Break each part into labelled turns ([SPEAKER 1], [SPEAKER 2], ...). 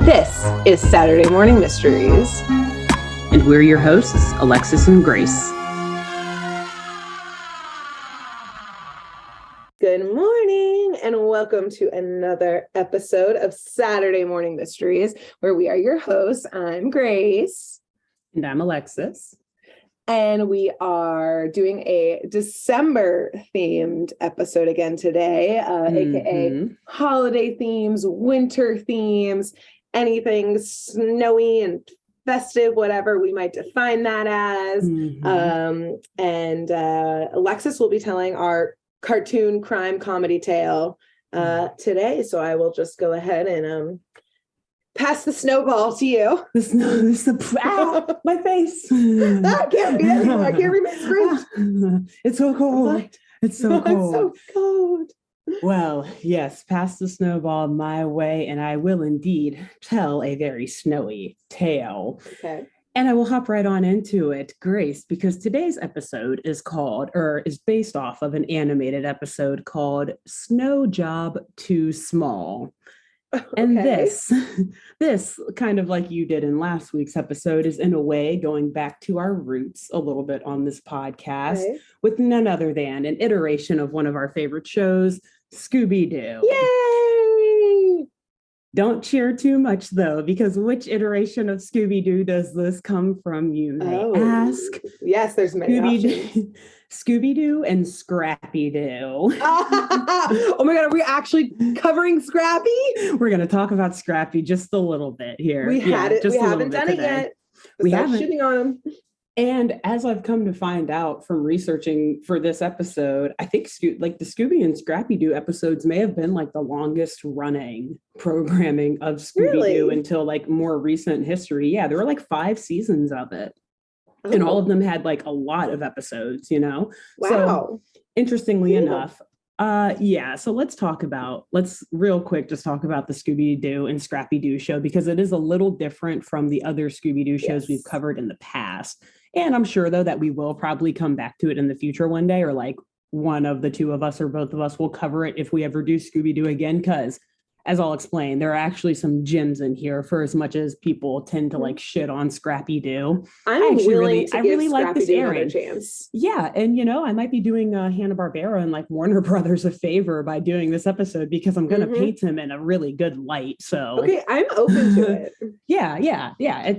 [SPEAKER 1] This is Saturday Morning Mysteries.
[SPEAKER 2] And we're your hosts, Alexis and Grace.
[SPEAKER 1] Good morning, and welcome to another episode of Saturday Morning Mysteries, where we are your hosts. I'm Grace.
[SPEAKER 2] And I'm Alexis.
[SPEAKER 1] And we are doing a December-themed episode again today, aka holiday themes, winter themes, anything snowy and festive, whatever we might define that as. And Alexis will be telling our cartoon crime comedy tale today. So I will just go ahead and pass the snowball to you.
[SPEAKER 2] My face.
[SPEAKER 1] I can't read anymore. I can't read my script.
[SPEAKER 2] It's so cold.
[SPEAKER 1] What?
[SPEAKER 2] It's so cold.
[SPEAKER 1] It's so cold.
[SPEAKER 2] Well, yes, pass the snowball my way, and I will indeed tell a very snowy tale.
[SPEAKER 1] Okay.
[SPEAKER 2] And I will hop right on into it, Grace, because today's episode is based off of an animated episode called Snow Job Too Small. And this kind of like you did in last week's episode is in a way going back to our roots a little bit on this podcast with none other than an iteration of one of our favorite shows, Scooby-Doo.
[SPEAKER 1] Yay!
[SPEAKER 2] Don't cheer too much though, because which iteration of Scooby-Doo does this come from, you may ask?
[SPEAKER 1] Yes, there's many options.
[SPEAKER 2] Scooby-Doo and Scrappy-Doo.
[SPEAKER 1] Oh my God, are we actually covering Scrappy?
[SPEAKER 2] We're going to talk about Scrappy just a little bit here.
[SPEAKER 1] We haven't done it yet.
[SPEAKER 2] We haven't.
[SPEAKER 1] Shitting on him.
[SPEAKER 2] And as I've come to find out from researching for this episode, I think the Scooby and Scrappy-Doo episodes may have been like the longest running programming of Scooby-Doo until like more recent history. Yeah, there were like 5 seasons of it. And all of them had like a lot of episodes, you know?
[SPEAKER 1] Wow.
[SPEAKER 2] So, interestingly enough, so let's real quick just talk about the Scooby-Doo and Scrappy-Doo show, because it is a little different from the other Scooby-Doo shows we've covered in the past. And I'm sure, though, that we will probably come back to it in the future one day, or like one of the two of us or both of us will cover it if we ever do Scooby-Doo again, because as I'll explain, there are actually some gems in here for as much as people tend to like shit on Scrappy-Doo.
[SPEAKER 1] I really like this airing. Chance.
[SPEAKER 2] Yeah. And, you know, I might be doing Hanna-Barbera and like Warner Brothers a favor by doing this episode, because I'm going to paint him in a really good light. So,
[SPEAKER 1] okay, I'm open to it.
[SPEAKER 2] Yeah.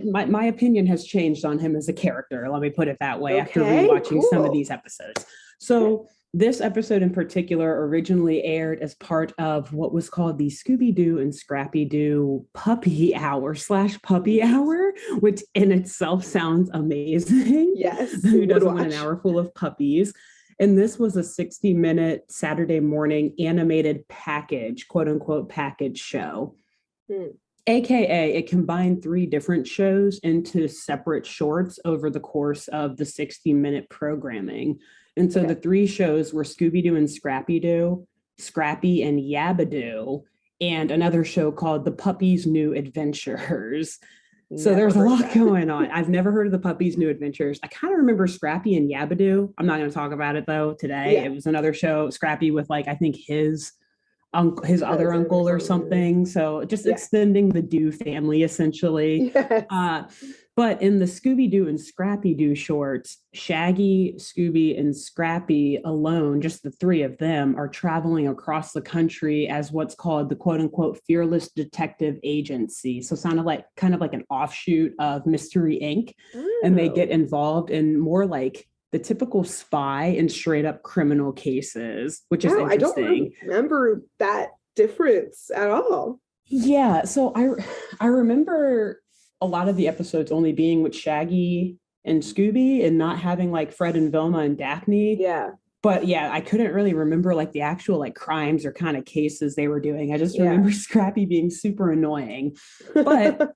[SPEAKER 2] My opinion has changed on him as a character. Let me put it that way after rewatching some of these episodes. So, this episode in particular originally aired as part of what was called the Scooby-Doo and Scrappy-Doo Puppy Hour /Puppy Hour, which in itself sounds amazing.
[SPEAKER 1] Yes.
[SPEAKER 2] Who doesn't want an hour full of puppies? And this was a 60-minute Saturday morning animated package, quote unquote, package show. AKA, it combined 3 different shows into separate shorts over the course of the 60-minute programming. And so the 3 shows were Scooby-Doo and Scrappy-Doo, Scrappy and Yabba-Doo, and another show called The Puppy's New Adventures. So there's a lot going on. I've never heard of The Puppy's New Adventures. I kind of remember Scrappy and Yabba-Doo. I'm not going to talk about it though today. Yeah. It was another show, Scrappy with like, I think his other uncle or something. So just extending the Doo family essentially. Yes. But in the Scooby-Doo and Scrappy-Doo shorts, Shaggy, Scooby, and Scrappy alone, just the 3 of them, are traveling across the country as what's called the quote-unquote fearless detective agency. So kind of like an offshoot of Mystery Inc. And they get involved in more like the typical spy and straight up criminal cases, which is interesting.
[SPEAKER 1] I don't remember that difference at all.
[SPEAKER 2] Yeah. So I remember a lot of the episodes only being with Shaggy and Scooby and not having like Fred and Velma and Daphne.
[SPEAKER 1] Yeah.
[SPEAKER 2] But yeah, I couldn't really remember like the actual like crimes or kind of cases they were doing. I just remember Scrappy being super annoying. But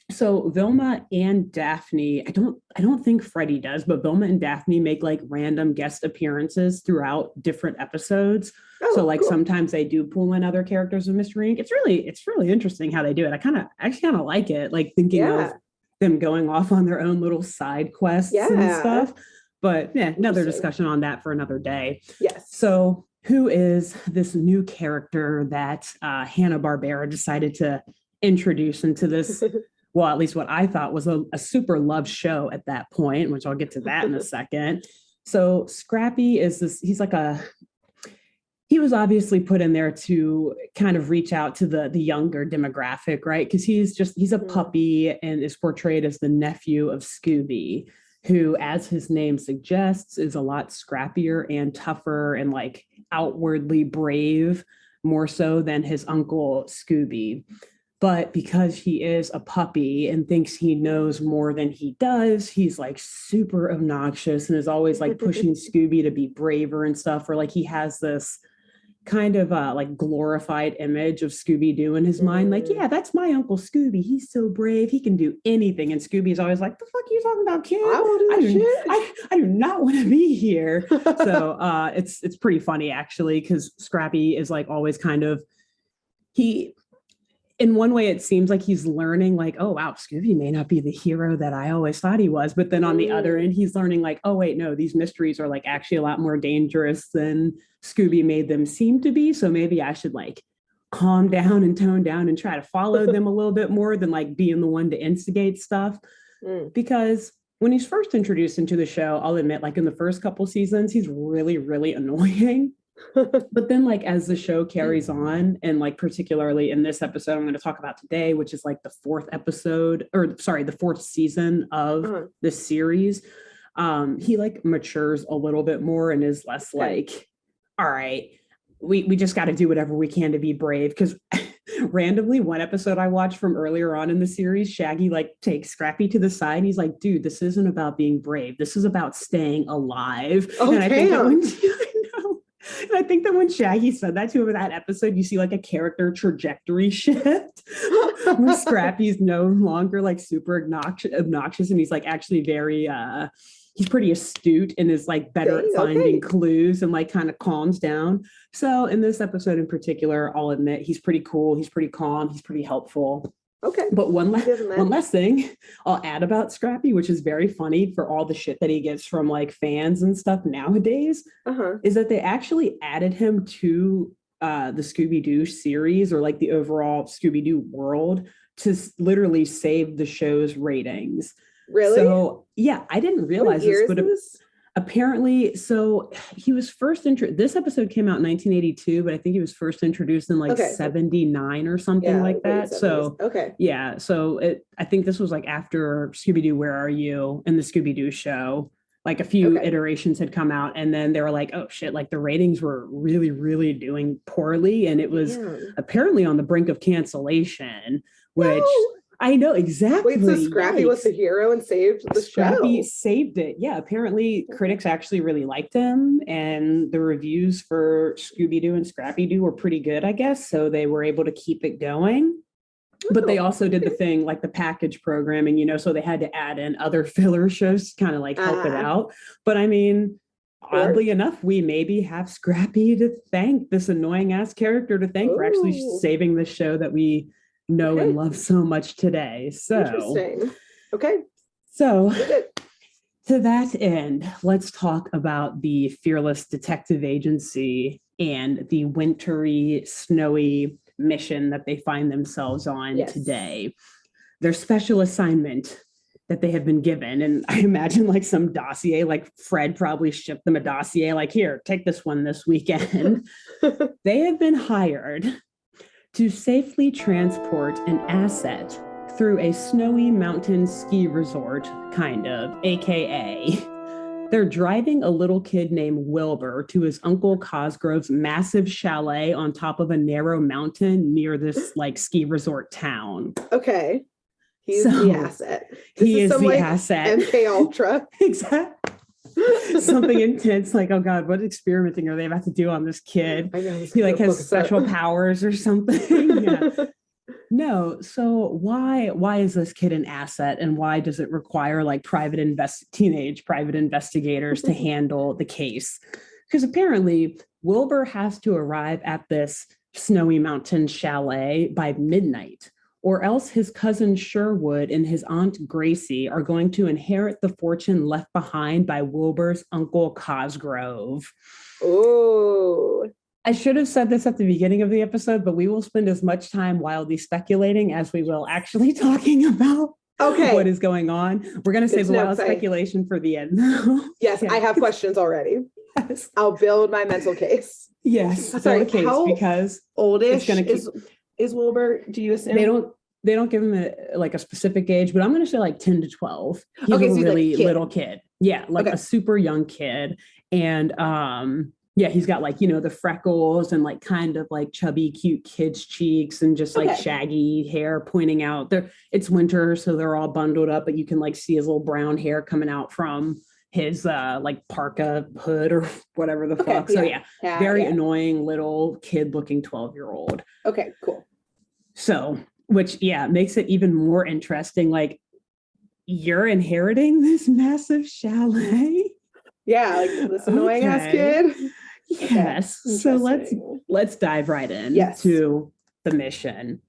[SPEAKER 2] so Velma and Daphne, I don't think Freddie does, but Velma and Daphne make like random guest appearances throughout different episodes. So like sometimes they do pull in other characters of Mystery Inc. It's really interesting how they do it. I actually kind of like it, like thinking of them going off on their own little side quests and stuff. But yeah, another discussion on that for another day.
[SPEAKER 1] Yes.
[SPEAKER 2] So who is this new character that Hanna-Barbera decided to introduced into this, well, at least what I thought was a super loved show at that point, which I'll get to that in a second. So Scrappy is this, he was obviously put in there to kind of reach out to the younger demographic, right? Because he's a puppy and is portrayed as the nephew of Scooby, who, as his name suggests, is a lot scrappier and tougher and like outwardly brave, more so than his uncle Scooby. But because he is a puppy and thinks he knows more than he does, he's like super obnoxious and is always like pushing Scooby to be braver and stuff. Or like he has this kind of like glorified image of Scooby-Doo in his mind. Like, yeah, that's my Uncle Scooby. He's so brave. He can do anything. And Scooby's always like, the fuck are you talking about, kid? I do not want to be here. So it's pretty funny, actually, because Scrappy is like always kind of, in one way, it seems like he's learning like, oh, wow, Scooby may not be the hero that I always thought he was. But then on the other end, he's learning like, oh, wait, no, these mysteries are like actually a lot more dangerous than Scooby made them seem to be. So maybe I should like calm down and tone down and try to follow them a little bit more than like being the one to instigate stuff. Because when he's first introduced into the show, I'll admit, like in the first couple seasons, he's really, really annoying. But then like as the show carries on, and like particularly in this episode I'm going to talk about today, which is like the fourth season of the series, he like matures a little bit more and is less like, all right, we just got to do whatever we can to be brave. Because randomly, one episode I watched from earlier on in the series, Shaggy like takes Scrappy to the side and he's like, dude, this isn't about being brave, this is about staying alive. And I think that when Shaggy said that to him in that episode, you see like a character trajectory shift where Scrappy's no longer like super obnoxious and he's like actually very he's pretty astute and is like better at finding clues and like kind of calms down. So in this episode in particular, I'll admit he's pretty cool, he's pretty calm, he's pretty helpful. Okay. But one last thing I'll add about Scrappy, which is very funny for all the shit that he gets from like fans and stuff nowadays, is that they actually added him to the Scooby-Doo series, or like the overall Scooby-Doo world, to literally save the show's ratings. Really? So yeah, I didn't realize this, but apparently, so he was first this episode came out in 1982, but I think he was first introduced in like 79 or something like that. So yeah, so I think this was like after Scooby-Doo, Where Are You? And the Scooby-Doo show. Like a few iterations had come out, and then they were like, oh shit, like the ratings were really, really doing poorly, and it was apparently on the brink of cancellation, which I know exactly.
[SPEAKER 1] Wait, so Scrappy was the hero and saved the
[SPEAKER 2] Scrappy
[SPEAKER 1] show?
[SPEAKER 2] Saved it. Yeah, apparently critics actually really liked him, and the reviews for Scooby-Doo and Scrappy-Doo were pretty good, I guess, so they were able to keep it going. But they also did the thing like the package programming, you know, so they had to add in other filler shows to kind of like help it out. But I mean, oddly enough, we maybe have Scrappy to thank, this annoying ass character to thank for actually saving the show that we know and love so much today. So
[SPEAKER 1] interesting. Okay.
[SPEAKER 2] So to that end, let's talk about the Fearless Detective Agency and the wintry, snowy mission that they find themselves on today. Their special assignment that they have been given, and I imagine like some dossier, like Fred probably shipped them a dossier, like, here, take this one this weekend. They have been hired to safely transport an asset through a snowy mountain ski resort, kind of, aka they're driving a little kid named Wilbur to his Uncle Cosgrove's massive chalet on top of a narrow mountain near this like ski resort town.
[SPEAKER 1] Okay. He's the asset.
[SPEAKER 2] He is the asset.
[SPEAKER 1] MK Ultra.
[SPEAKER 2] Exactly. Something intense, like, oh god, what experimenting are they about to do on this kid? I know, he like has special powers or something. Yeah. No, so why is this kid an asset, and why does it require like teenage private investigators to handle the case? Because apparently Wilbur has to arrive at this snowy mountain chalet by midnight, or else his cousin Sherwood and his aunt Gracie are going to inherit the fortune left behind by Wilbur's Uncle Cosgrove.
[SPEAKER 1] Oh.
[SPEAKER 2] I should have said this at the beginning of the episode, but we will spend as much time wildly speculating as we will actually talking about what is going on. We're going to save the wild speculation for the end.
[SPEAKER 1] Yes, I have questions already. Yes. I'll build my mental case.
[SPEAKER 2] Yes.
[SPEAKER 1] Sorry,
[SPEAKER 2] how because
[SPEAKER 1] oldish is Wilbur? Do you assume?
[SPEAKER 2] They don't give him a specific age, but I'm going to say like 10 to 12. He's a really little kid. Yeah, like a super young kid. And he's got like, the freckles and like kind of like chubby, cute kid's cheeks and just like shaggy hair pointing out. It's winter, so they're all bundled up, but you can like see his little brown hair coming out from his like parka hood or whatever the fuck. So very annoying little kid looking 12-year-old.
[SPEAKER 1] Okay, cool.
[SPEAKER 2] So, which makes it even more interesting. Like, you're inheriting this massive chalet.
[SPEAKER 1] Yeah, like this annoying ass kid.
[SPEAKER 2] Yes. So let's dive right in to the mission.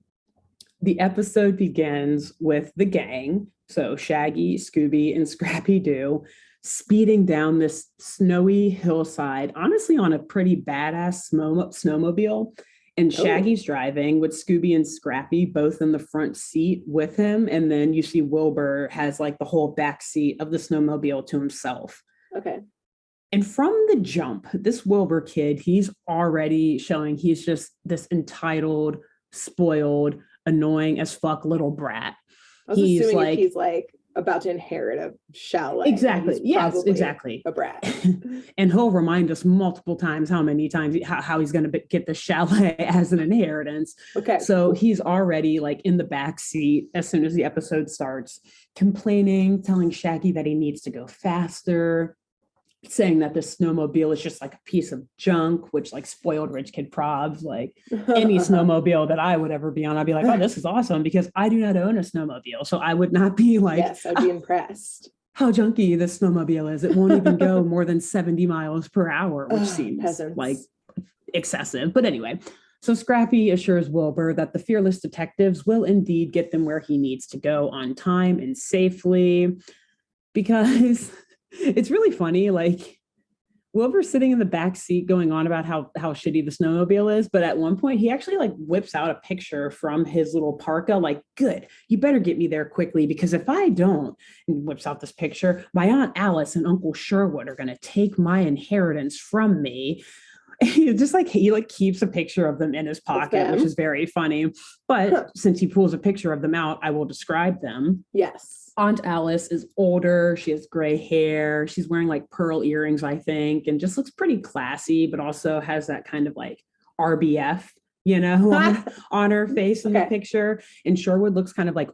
[SPEAKER 2] The episode begins with the gang, so Shaggy, Scooby, and Scrappy-Doo, speeding down this snowy hillside, honestly on a pretty badass snowmobile. And Shaggy's driving with Scooby and Scrappy both in the front seat with him. And then you see Wilbur has like the whole back seat of the snowmobile to himself.
[SPEAKER 1] Okay.
[SPEAKER 2] And from the jump, this Wilbur kid, he's already showing he's just this entitled, spoiled, annoying as fuck little brat.
[SPEAKER 1] I was assuming if he's like about to inherit a chalet.
[SPEAKER 2] Exactly. Yes, exactly.
[SPEAKER 1] A brat.
[SPEAKER 2] And he'll remind us multiple times how he's going to get the chalet as an inheritance.
[SPEAKER 1] Okay.
[SPEAKER 2] So he's already like in the back seat as soon as the episode starts, complaining, telling Shaggy that he needs to go faster, saying that the snowmobile is just like a piece of junk, which like spoiled rich kid probs, like any snowmobile that I would ever be on, I'd be like, oh, this is awesome, because I do not own a snowmobile. So I would not be like,
[SPEAKER 1] yes, I'd be impressed
[SPEAKER 2] how junky this snowmobile is. It won't even go more than 70 miles per hour, which seems like excessive. But anyway, so Scrappy assures Wilbur that the fearless detectives will indeed get them where he needs to go on time and safely, because it's really funny. Like, Wilbur's sitting in the back seat going on about how shitty the snowmobile is. But at one point, he actually like whips out a picture from his little parka, like, good, you better get me there quickly, because if I don't, and whips out this picture, my Aunt Alice and Uncle Sherwood are going to take my inheritance from me. He keeps a picture of them in his pocket, which is very funny. But since he pulls a picture of them out, I will describe them.
[SPEAKER 1] Yes.
[SPEAKER 2] Aunt Alice is older. She has gray hair. She's wearing like pearl earrings, I think, and just looks pretty classy, but also has that kind of like RBF, on her face in the picture. And Sherwood looks kind of like,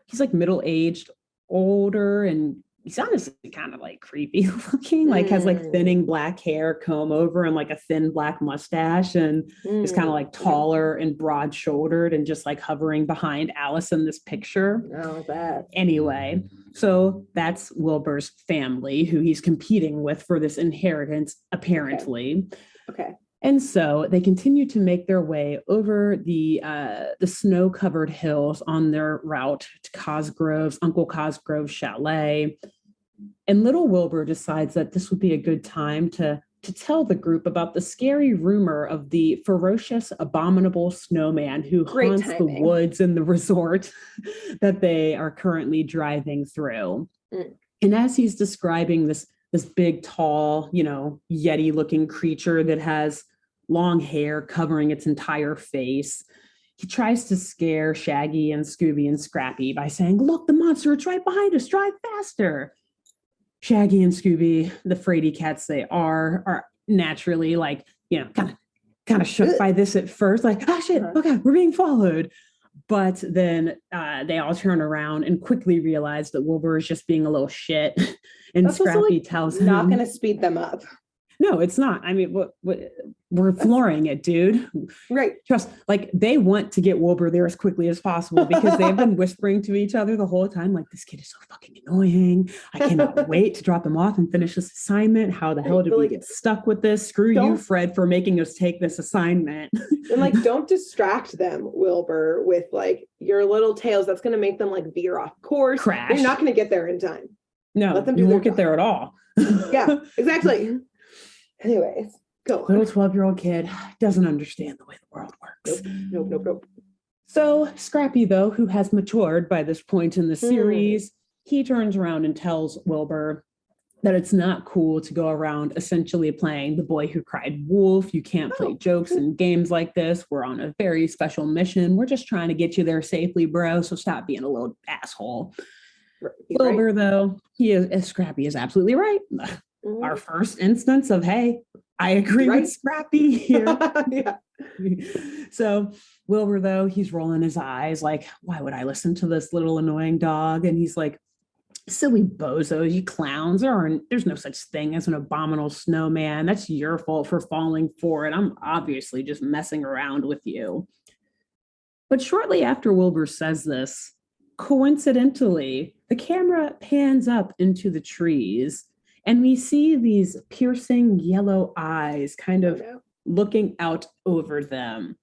[SPEAKER 2] he's like middle-aged, older, and he's honestly kind of like creepy looking, like has like thinning black hair, comb over, and like a thin black mustache, and is kind of like taller and broad shouldered and just like hovering behind Alice in this picture.
[SPEAKER 1] Oh, that.
[SPEAKER 2] Anyway, so that's Wilbur's family who he's competing with for this inheritance, apparently.
[SPEAKER 1] Okay.
[SPEAKER 2] And so they continue to make their way over the snow-covered hills on their route to Uncle Cosgrove's chalet. And little Wilbur decides that this would be a good time to tell the group about the scary rumor of the ferocious, abominable snowman who haunts the woods and the resort that they are currently driving through. And as he's describing this big, tall, Yeti-looking creature that has long hair covering its entire face, he tries to scare Shaggy and Scooby and Scrappy by saying, look, the monster, it's right behind us, drive faster. Shaggy and Scooby, the fraidy cats they are naturally like, kind of shook by this at first, like, oh shit, okay, we're being followed. But then they all turn around and quickly realize that Wilbur is just being a little shit. And that's Scrappy tells him,
[SPEAKER 1] not going to speed them up.
[SPEAKER 2] No, it's not. I mean, we're flooring it, dude.
[SPEAKER 1] Right.
[SPEAKER 2] Trust, like, they want to get Wilbur there as quickly as possible, because they've been whispering to each other the whole time, like, this kid is so fucking annoying. I cannot wait to drop him off and finish this assignment. How the hell did we get stuck with this? Screw you, Fred, for making us take this assignment.
[SPEAKER 1] And like, don't distract them, Wilbur, with like your little tales. That's going to make them like veer off course.
[SPEAKER 2] Crash.
[SPEAKER 1] You're not going to get there in time.
[SPEAKER 2] No,
[SPEAKER 1] let them
[SPEAKER 2] you won't get there at all.
[SPEAKER 1] Yeah, exactly. Anyways, Go on.
[SPEAKER 2] Little 12-year-old kid doesn't understand the way the world works.
[SPEAKER 1] Nope.
[SPEAKER 2] So Scrappy, though, who has matured by this point in the series, he turns around and tells Wilbur that it's not cool to go around essentially playing the boy who cried wolf. You can't play jokes and games like this. We're on a very special mission. We're just trying to get you there safely, bro. So stop being a little asshole. Wilbur, though, Scrappy is absolutely right. Our first instance of, hey, I agree with Scrappy here. So Wilbur, though, he's rolling his eyes like, why would I listen to this little annoying dog? And he's like, silly bozos, you clowns. There's no such thing as an abominable snowman. That's your fault for falling for it. I'm obviously just messing around with you. But shortly after Wilbur says this, coincidentally, the camera pans up into the trees and we see these piercing yellow eyes kind of looking out over them.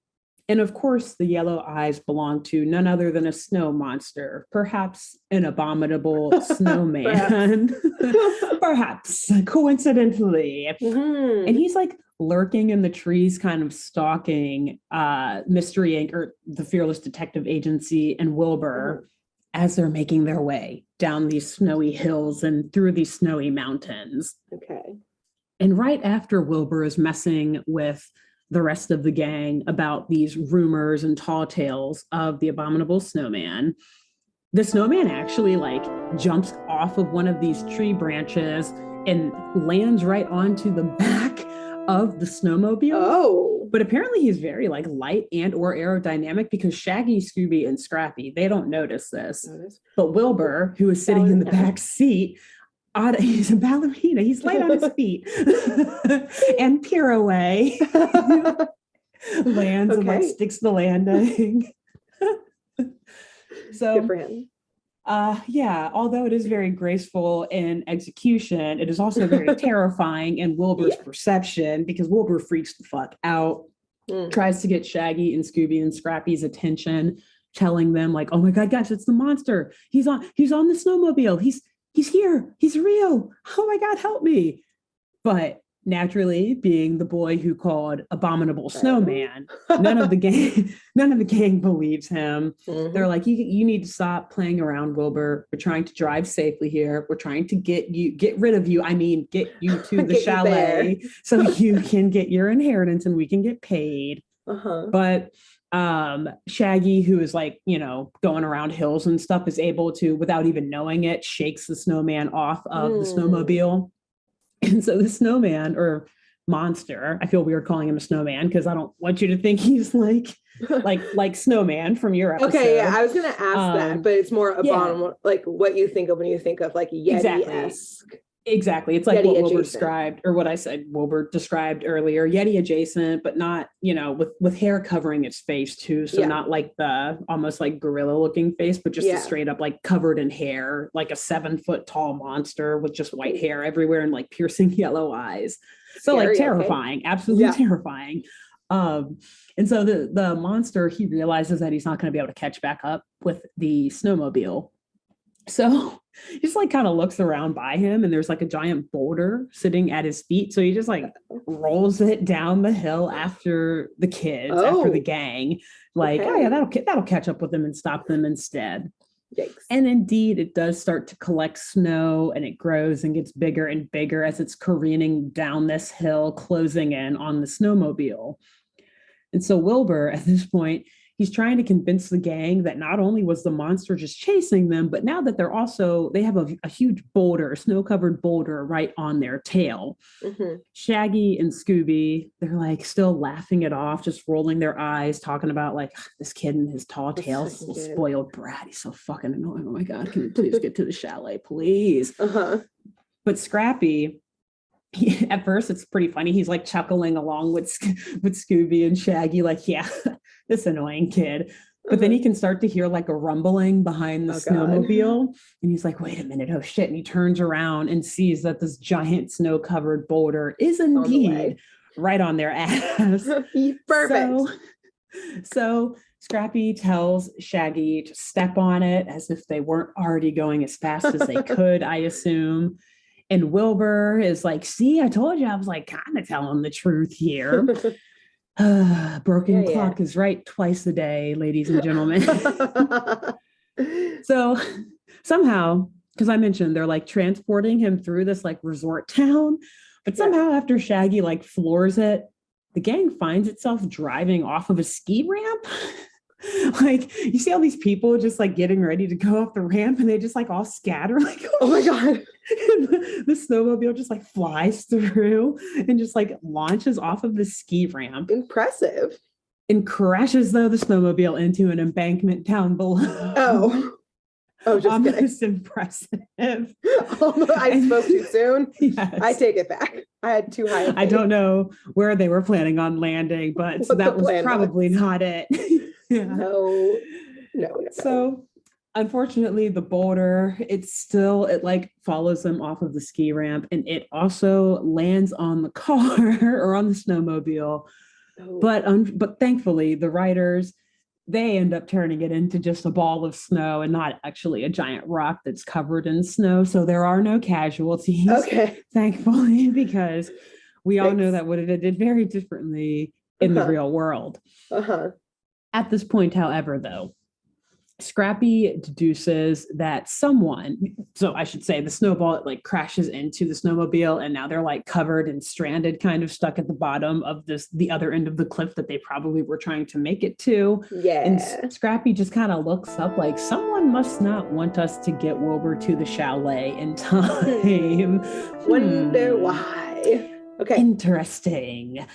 [SPEAKER 2] And of course, the yellow eyes belong to none other than a snow monster, perhaps an abominable snowman, perhaps coincidentally. And he's like lurking in the trees, kind of stalking Mystery Inc. or the Fearless Detective Agency and Wilbur as they're making their way down these snowy hills and through these snowy mountains.
[SPEAKER 1] Okay.
[SPEAKER 2] And right after Wilbur is messing with the rest of the gang about these rumors and tall tales of the abominable snowman, the snowman actually like jumps off of one of these tree branches and lands right onto the back of the snowmobile. But apparently he's very like light and or aerodynamic, because Shaggy, Scooby, and Scrappy, they don't notice this. But Wilbur, who is sitting in the back seat, he's a ballerina. He's light on his feet and pirouette lands and like sticks the landing. So
[SPEAKER 1] good for him.
[SPEAKER 2] Although it is very graceful in execution, it is also very terrifying in Wilbur's perception, because Wilbur freaks the fuck out, tries to get Shaggy and Scooby and Scrappy's attention, telling them like, oh my God, guys, it's the monster. He's on the snowmobile. He's here. He's real. Oh my God, help me. But naturally, being the boy who called Abominable Snowman, none of the gang believes him. They're like, you need to stop playing around, Wilbur. We're trying to drive safely here. We're trying to get you to the chalet so you can get your inheritance and we can get paid. But Shaggy, who is like, going around hills and stuff, is able to, without even knowing it, shakes the snowman off of the snowmobile. And so the snowman, or monster, I feel weird calling him a snowman because I don't want you to think he's like Snowman from your episode.
[SPEAKER 1] Okay, yeah, I was gonna ask that, but it's more abominable, like what you think of when you think of like Yeti-esque.
[SPEAKER 2] Exactly. It's like Yeti what Wilbur described, or what I said Wilbur described earlier, Yeti adjacent, but not, with hair covering its face too. So not like the almost like gorilla looking face, but just a straight up like covered in hair, like a 7-foot tall monster with just white hair everywhere and like piercing yellow eyes. So scary, like terrifying, absolutely terrifying. And so the monster, he realizes that he's not going to be able to catch back up with the snowmobile. So he just like kind of looks around by him, and there's like a giant boulder sitting at his feet. So he just like rolls it down the hill after the kids, after the gang. Like, oh yeah, that'll catch up with them and stop them instead.
[SPEAKER 1] Yikes.
[SPEAKER 2] And indeed, it does start to collect snow, and it grows and gets bigger and bigger as it's careening down this hill, closing in on the snowmobile. And so Wilbur, at this point, he's trying to convince the gang that not only was the monster just chasing them, but now that they have a huge boulder, a snow-covered boulder right on their tail. Shaggy and Scooby, they're like still laughing it off, just rolling their eyes, talking about like, this kid and his tall tail, this little spoiled brat. He's so fucking annoying. Oh my God, can we please get to the chalet, please? But Scrappy, at first it's pretty funny. He's like chuckling along with Scooby and Shaggy, like, yeah, this annoying kid. But then he can start to hear like a rumbling behind the snowmobile. And he's like, wait a minute, oh shit. And he turns around and sees that this giant snow-covered boulder is indeed right on their ass.
[SPEAKER 1] Perfect.
[SPEAKER 2] So Scrappy tells Shaggy to step on it as if they weren't already going as fast as they could, I assume. And Wilbur is like, see, I told you I was like kind of telling the truth here. Broken clock is right twice a day, ladies and gentlemen. So somehow, because I mentioned they're like transporting him through this like resort town, but somehow after Shaggy like floors it, the gang finds itself driving off of a ski ramp. Like you see all these people just like getting ready to go off the ramp and they just like all scatter like,
[SPEAKER 1] oh my God.
[SPEAKER 2] The snowmobile just like flies through and just like launches off of the ski ramp.
[SPEAKER 1] Impressive.
[SPEAKER 2] And crashes though the snowmobile into an embankment down below.
[SPEAKER 1] Oh, just
[SPEAKER 2] almost kidding. Impressive.
[SPEAKER 1] I spoke too soon.
[SPEAKER 2] Yes.
[SPEAKER 1] I take it back. I had too high.
[SPEAKER 2] I don't know where they were planning on landing, but that was probably not it. Yeah.
[SPEAKER 1] No.
[SPEAKER 2] So unfortunately, the boulder, it like follows them off of the ski ramp and it also lands on the car or on the snowmobile. Oh. But thankfully, the riders, they end up turning it into just a ball of snow and not actually a giant rock that's covered in snow. So there are no casualties.
[SPEAKER 1] Okay.
[SPEAKER 2] Thankfully, because we all know that would have did very differently in the real world. At this point, however, though, Scrappy deduces that someone, so I should say the snowball like crashes into the snowmobile and now they're like covered and stranded, kind of stuck at the bottom of the other end of the cliff that they probably were trying to make it to.
[SPEAKER 1] Yeah.
[SPEAKER 2] And Scrappy just kind of looks up like someone must not want us to get Wilbur to the chalet in time.
[SPEAKER 1] Wonder why. Okay.
[SPEAKER 2] Interesting.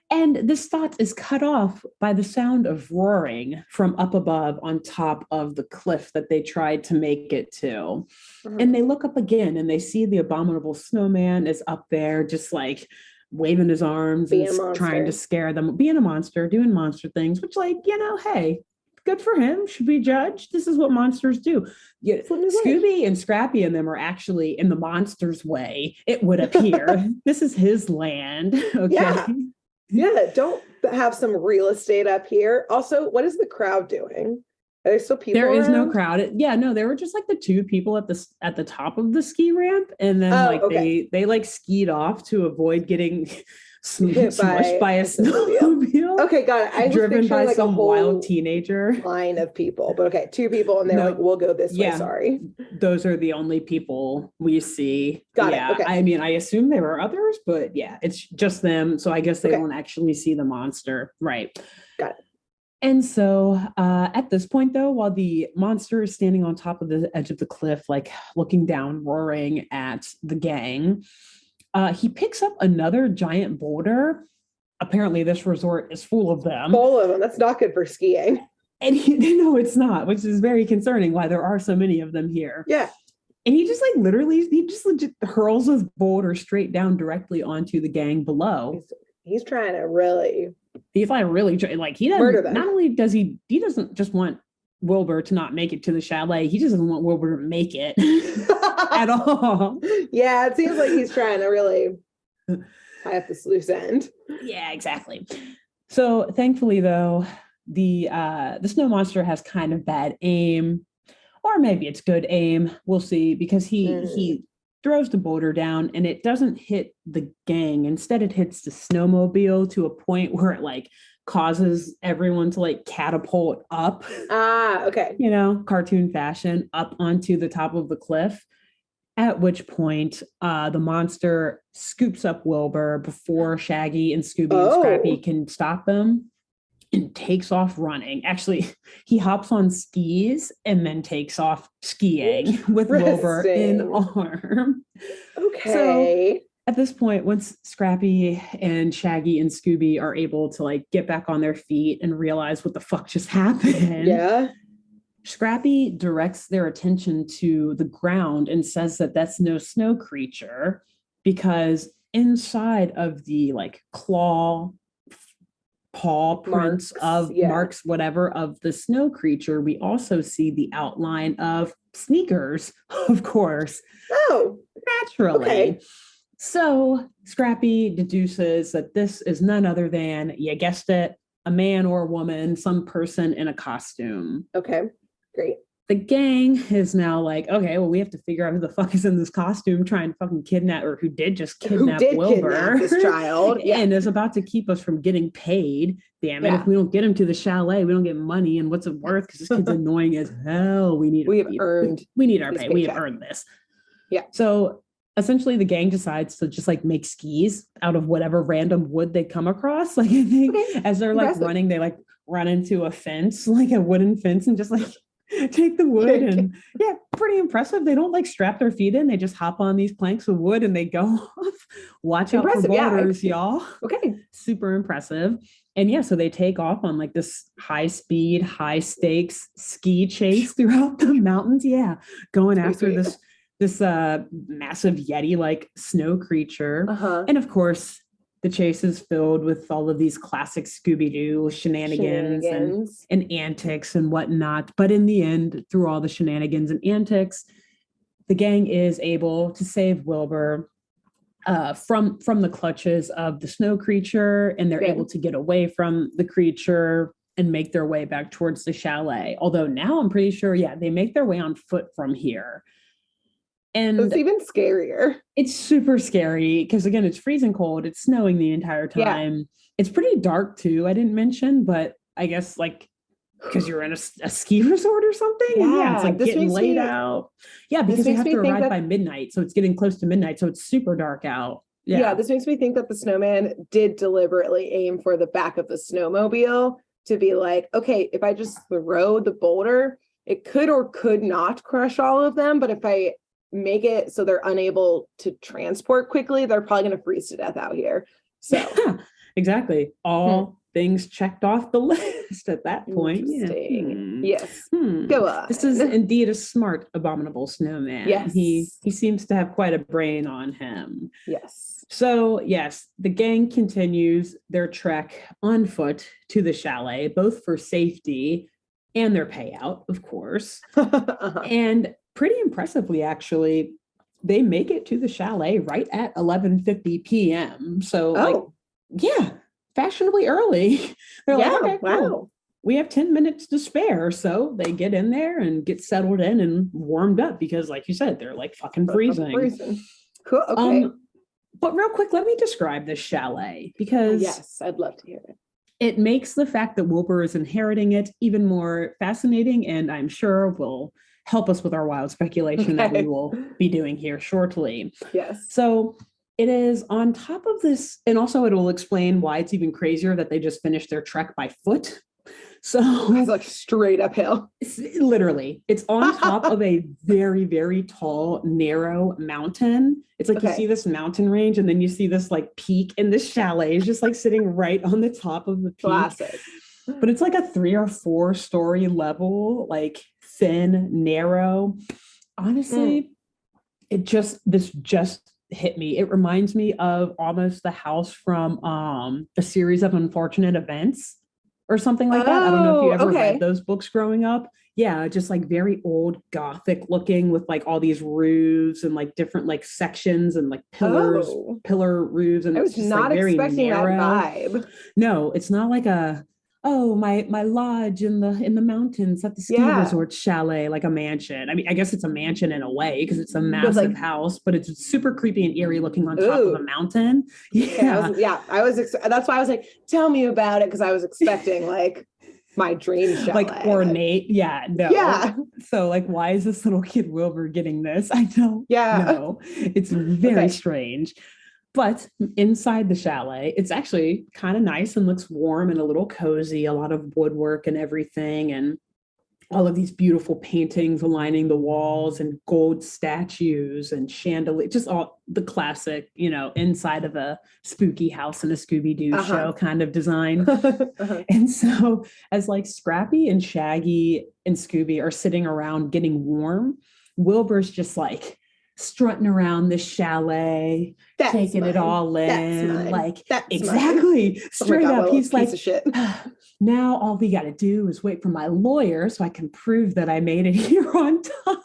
[SPEAKER 2] And this thought is cut off by the sound of roaring from up above on top of the cliff that they tried to make it to. And they look up again and they see the Abominable Snowman is up there just like waving his arms and trying to scare them, being a monster, doing monster things, which like, hey, good for him. Should we judge? This is what monsters do. Yeah, Scooby and Scrappy and them are actually in the monster's way, it would appear. This is his land. Okay.
[SPEAKER 1] Yeah, don't have some real estate up here. Also, what is the crowd doing? Are there still people around?
[SPEAKER 2] Is no crowd. There were just like the two people at the top of the ski ramp, and then they like skied off to avoid getting smushed by a snowmobile.
[SPEAKER 1] Okay, got it. I
[SPEAKER 2] driven by
[SPEAKER 1] like
[SPEAKER 2] some
[SPEAKER 1] a whole
[SPEAKER 2] wild teenager
[SPEAKER 1] line of people, but okay, two people, and they're like, "We'll go this way." Sorry,
[SPEAKER 2] those are the only people we see.
[SPEAKER 1] Got it. Okay.
[SPEAKER 2] I mean, I assume there were others, but it's just them. So I guess they don't actually see the monster, right?
[SPEAKER 1] Got it.
[SPEAKER 2] And so at this point, though, while the monster is standing on top of the edge of the cliff, like looking down, roaring at the gang, he picks up another giant boulder. Apparently, this resort is full of them.
[SPEAKER 1] That's not good for skiing.
[SPEAKER 2] And no, it's not, which is very concerning why there are so many of them here.
[SPEAKER 1] Yeah.
[SPEAKER 2] And he just like legit hurls his boulder straight down directly onto the gang below.
[SPEAKER 1] He's trying to really...
[SPEAKER 2] He's like really like he doesn't
[SPEAKER 1] murder them.
[SPEAKER 2] Not only does he doesn't just want Wilbur to not make it to the chalet, he just doesn't want Wilbur to make it at all. Yeah,
[SPEAKER 1] it seems like he's trying to really tie up this loose end.
[SPEAKER 2] Yeah, exactly. So thankfully though, the snow monster has kind of bad aim, or maybe it's good aim. We'll see, because he throws the boulder down and it doesn't hit the gang. Instead, it hits the snowmobile to a point where it like causes everyone to like catapult up.
[SPEAKER 1] Okay.
[SPEAKER 2] Cartoon fashion up onto the top of the cliff. At which point, the monster scoops up Wilbur before Shaggy and Scooby and Scrappy can stop him, and takes off running. Actually, he hops on skis and then takes off skiing with Wilbur in arm.
[SPEAKER 1] Okay.
[SPEAKER 2] So at this point, once Scrappy and Shaggy and Scooby are able to like get back on their feet and realize what the fuck just happened, Scrappy directs their attention to the ground and says that that's no snow creature, because inside of the like paw prints marks, whatever, of the snow creature, we also see the outline of sneakers, of course.
[SPEAKER 1] Oh,
[SPEAKER 2] naturally.
[SPEAKER 1] Okay.
[SPEAKER 2] So Scrappy deduces that this is none other than, you guessed it, a man or a woman, some person in a costume.
[SPEAKER 1] Okay, great.
[SPEAKER 2] the gang is now like, okay, well, we have to figure out who the fuck is in this costume trying to fucking kidnap, or who did just kidnap Wilbur.
[SPEAKER 1] This child. Yeah.
[SPEAKER 2] And is about to keep us from getting paid. Damn it. Yeah. If we don't get him to the chalet, we don't get money. And what's it worth? Because this kid's annoying as hell. We need our pay. We have earned this.
[SPEAKER 1] Yeah.
[SPEAKER 2] So essentially the gang decides to just like make skis out of whatever random wood they come across. Like I think as they're like running, they like run into a fence, like a wooden fence, and just like take the wood. And yeah, pretty impressive. They don't like strap their feet in. They just hop on these planks of wood and they go off. Watch out for boulders, y'all.
[SPEAKER 1] Okay.
[SPEAKER 2] Super impressive. And yeah, so they take off on like this high speed, high stakes ski chase throughout the mountains. Yeah. Going after this massive Yeti like snow creature. And of course, the chase is filled with all of these classic Scooby-Doo shenanigans. And antics and whatnot. But in the end, through all the shenanigans and antics, the gang is able to save Wilbur from the clutches of the snow creature, and they're able to get away from the creature and make their way back towards the chalet. Although now I'm pretty sure, they make their way on foot from here. And
[SPEAKER 1] it's even scarier.
[SPEAKER 2] It's super scary because, again, it's freezing cold. It's snowing the entire time. Yeah. It's pretty dark, too. I didn't mention, but I guess, like, because you're in a ski resort or something. Yeah, it's like getting laid out. Yeah, because you have to arrive by midnight. So it's getting close to midnight. So it's super dark out.
[SPEAKER 1] Yeah, this makes me think that the snowman did deliberately aim for the back of the snowmobile to be like, okay, if I just throw the boulder, it could or could not crush all of them. But if I make it so they're unable to transport quickly, they're probably going to freeze to death out here. So
[SPEAKER 2] yeah, exactly. All things checked off the list at that point.
[SPEAKER 1] Yes. Go on.
[SPEAKER 2] This is indeed a smart Abominable Snowman.
[SPEAKER 1] Yes.
[SPEAKER 2] He seems to have quite a brain on him.
[SPEAKER 1] Yes.
[SPEAKER 2] So yes, the gang continues their trek on foot to the chalet, both for safety and their payout, of course. And pretty impressively, actually, they make it to the chalet right at 11:50 p.m. So, fashionably early. They're like, okay, cool. We have 10 minutes to spare. So they get in there and get settled in and warmed up because, like you said, they're like fucking freezing.
[SPEAKER 1] Cool. Okay.
[SPEAKER 2] But real quick, let me describe this chalet because
[SPEAKER 1] yes, I'd love to hear it.
[SPEAKER 2] It makes the fact that Wilbur is inheriting it even more fascinating, and I'm sure will help us with our wild speculation that we will be doing here shortly.
[SPEAKER 1] Yes.
[SPEAKER 2] So it is on top of this, and also it will explain why it's even crazier that they just finished their trek by foot. So
[SPEAKER 1] it's like straight uphill.
[SPEAKER 2] Literally, it's on top of a very, very tall, narrow mountain. It's like you see this mountain range, and then you see this like peak, and this chalet is just like sitting right on the top of the peak.
[SPEAKER 1] Classic.
[SPEAKER 2] But it's like a 3 or 4 story level, like thin, narrow. Honestly, this just hit me. It reminds me of almost the house from A Series of Unfortunate Events or something like that. I don't know if you ever read those books growing up. Yeah, just like very old Gothic looking with like all these roofs and like different like sections and like pillar roofs. And
[SPEAKER 1] I was not expecting that vibe.
[SPEAKER 2] No, it's not like my lodge in the mountains at the ski resort chalet, like a mansion. I mean, I guess it's a mansion in a way because it's a massive house, but it's super creepy and eerie looking on top of a mountain. Yeah.
[SPEAKER 1] That's why I was like, tell me about it. Cause I was expecting like my dream chalet.
[SPEAKER 2] Like ornate. Yeah. No. Yeah. So like, why is this little kid Wilbur getting this? I don't know. It's very strange. But inside the chalet, it's actually kind of nice and looks warm and a little cozy, a lot of woodwork and everything, and all of these beautiful paintings lining the walls and gold statues and chandeliers, just all the classic, inside of a spooky house in a Scooby-Doo show kind of design. And so as like Scrappy and Shaggy and Scooby are sitting around getting warm, Wilbur's just like strutting around this chalet, taking it all in. Like,
[SPEAKER 1] That's
[SPEAKER 2] exactly. Straight up. He's like,
[SPEAKER 1] of shit.
[SPEAKER 2] Now all we got to do is wait for my lawyer so I can prove that I made it here on time.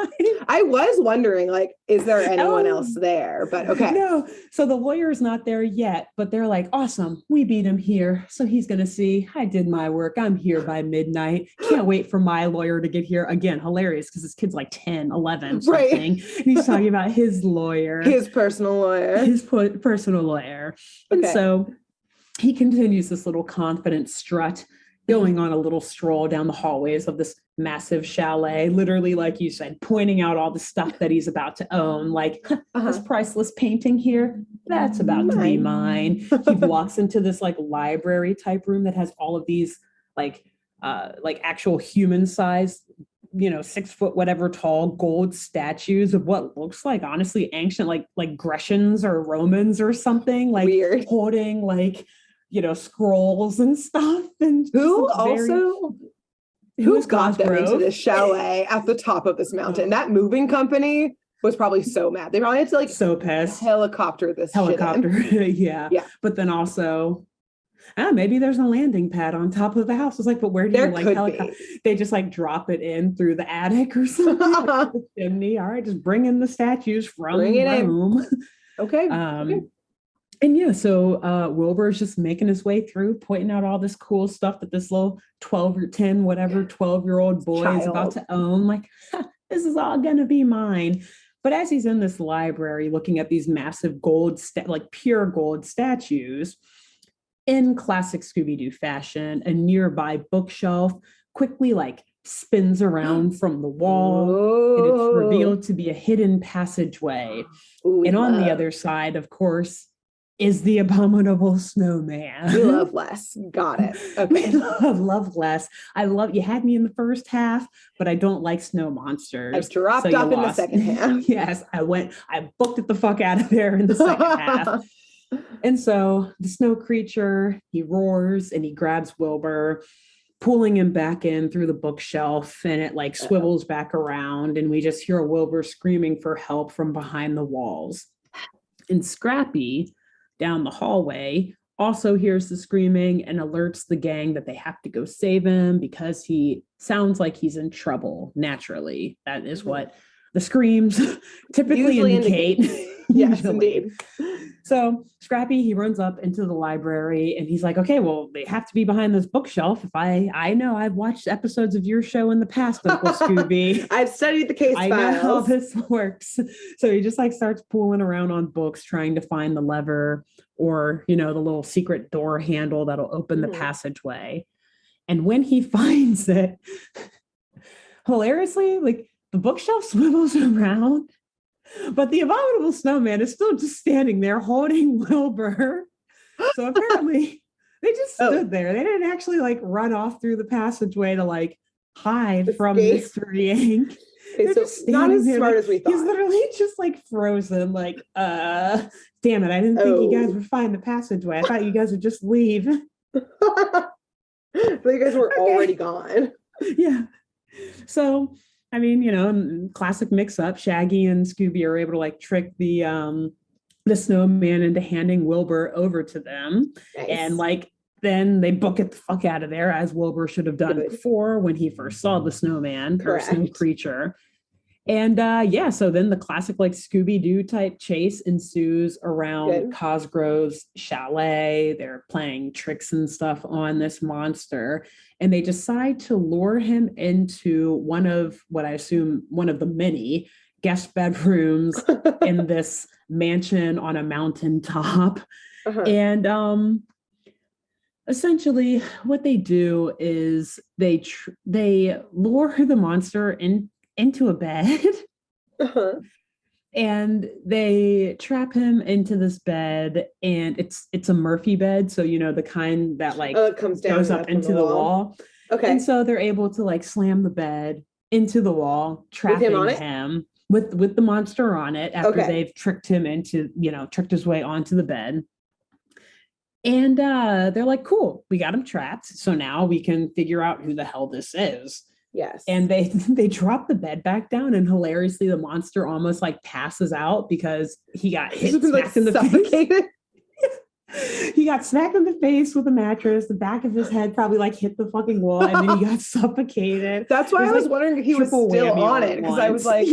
[SPEAKER 1] I was wondering, like, is there anyone else there? But okay.
[SPEAKER 2] No. So the lawyer is not there yet, but they're like, awesome. We beat him here. So he's going to see I did my work. I'm here by midnight. Can't wait for my lawyer to get here. Again, hilarious because this kid's like 10, 11, something. Right. And he's talking about his lawyer.
[SPEAKER 1] His personal lawyer.
[SPEAKER 2] His personal lawyer. Okay. And so he continues this little confident strut, going on a little stroll down the hallways of this massive chalet, literally, like you said, pointing out all the stuff that he's about to own, like this priceless painting here, that's about to be mine. He walks into this like library type room that has all of these like actual human size, 6 foot whatever tall gold statues of what looks like honestly ancient like Grecians or Romans or something, like weird, holding like scrolls and stuff. And
[SPEAKER 1] who got them into this chalet at the top of this mountain? That moving company was probably so mad. They probably had to like
[SPEAKER 2] so pissed
[SPEAKER 1] helicopter this
[SPEAKER 2] helicopter.
[SPEAKER 1] Shit
[SPEAKER 2] yeah. But then also maybe there's a landing pad on top of the house. It's like, but where do you like helicopter? They just like drop it in through the attic or something. Like the chimney. All right, just bring in the statues from Rome.
[SPEAKER 1] Okay.
[SPEAKER 2] And yeah, so Wilbur is just making his way through, pointing out all this cool stuff that this little 12 or 10, whatever, 12-year-old boy is about to own. Like, this is all going to be mine. But as he's in this library looking at these massive gold, like pure gold statues, in classic Scooby-Doo fashion, a nearby bookshelf quickly like spins around from the wall. Whoa. And it's revealed to be a hidden passageway. Ooh, and on the other side, of course, is the Abominable Snowman.
[SPEAKER 1] We love Les. Got it. Okay.
[SPEAKER 2] We love Les. You had me in the first half, but I don't like snow monsters.
[SPEAKER 1] I dropped off in the second half.
[SPEAKER 2] Yes, I booked it the fuck out of there in the second half. And so the snow creature, he roars and he grabs Wilbur, pulling him back in through the bookshelf, and it like swivels back around, and we just hear Wilbur screaming for help from behind the walls. And Scrappy, down the hallway, also hears the screaming and alerts the gang that they have to go save him because he sounds like he's in trouble. Naturally, that is what the screams typically indicate.
[SPEAKER 1] Yes, indeed.
[SPEAKER 2] So Scrappy, he runs up into the library and he's like, okay, well, they have to be behind this bookshelf. If I know I've watched episodes of your show in the past, Uncle Scooby.
[SPEAKER 1] I've studied the case files.
[SPEAKER 2] I know how this works. So he just like starts pulling around on books, trying to find the lever or, the little secret door handle that'll open the passageway. And when he finds it, hilariously, like the bookshelf swivels around, but the Abominable Snowman is still just standing there holding Wilbur. So apparently they just stood there. They didn't actually like run off through the passageway to like hide from Mystery Inc.
[SPEAKER 1] Okay, so not as smart as we thought.
[SPEAKER 2] He's literally just like frozen, like, damn it, I didn't think you guys would find the passageway. I thought you guys would just leave.
[SPEAKER 1] But you guys were already gone.
[SPEAKER 2] Yeah. So I mean, classic mix-up. Shaggy and Scooby are able to like trick the snowman into handing Wilbur over to them. Nice. And like then they book it the fuck out of there, as Wilbur should have done before when he first saw the snowman or snow creature. And so then the classic like Scooby-Doo type chase ensues around Cosgrove's chalet. They're playing tricks and stuff on this monster, and they decide to lure him into one of the many guest bedrooms in this mansion on a mountaintop. And essentially what they do is they lure the monster into a bed and they trap him into this bed, and it's a Murphy bed, so the kind that like
[SPEAKER 1] comes down,
[SPEAKER 2] goes up into the wall.
[SPEAKER 1] Okay.
[SPEAKER 2] And so they're able to like slam the bed into the wall, trapping him with the monster on it after they've tricked him into tricked his way onto the bed. And they're like, cool, we got him trapped, so now we can figure out who the hell this is.
[SPEAKER 1] Yes.
[SPEAKER 2] And they drop the bed back down, and hilariously the monster almost like passes out because he got hit smacked in the face. He got smacked in the face with a mattress. The back of his head probably like hit the fucking wall, and then he got suffocated.
[SPEAKER 1] That's why I was wondering if he was still on it, because I was like,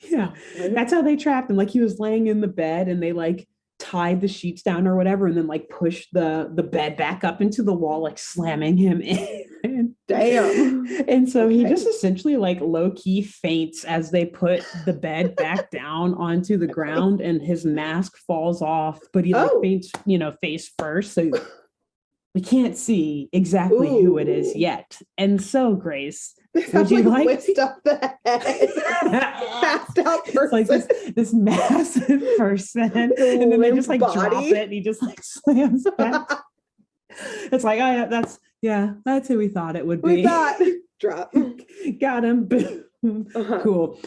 [SPEAKER 2] yeah, that's how they trapped him. Like he was laying in the bed, and they like tied the sheets down or whatever, and then like pushed the bed back up into the wall, like slamming him in.
[SPEAKER 1] Damn.
[SPEAKER 2] And so he just essentially like low-key faints as they put the bed back down onto the ground, and his mask falls off, but he like faints, face first. So we can't see exactly who it is yet. And so, Grace, would you like
[SPEAKER 1] lift up the head? Passed out person.
[SPEAKER 2] It's like this massive person, and then they just like drop it, and he just like slams back. It's like, oh yeah, that's who we thought it would be.
[SPEAKER 1] We thought drop.
[SPEAKER 2] Got him. Cool.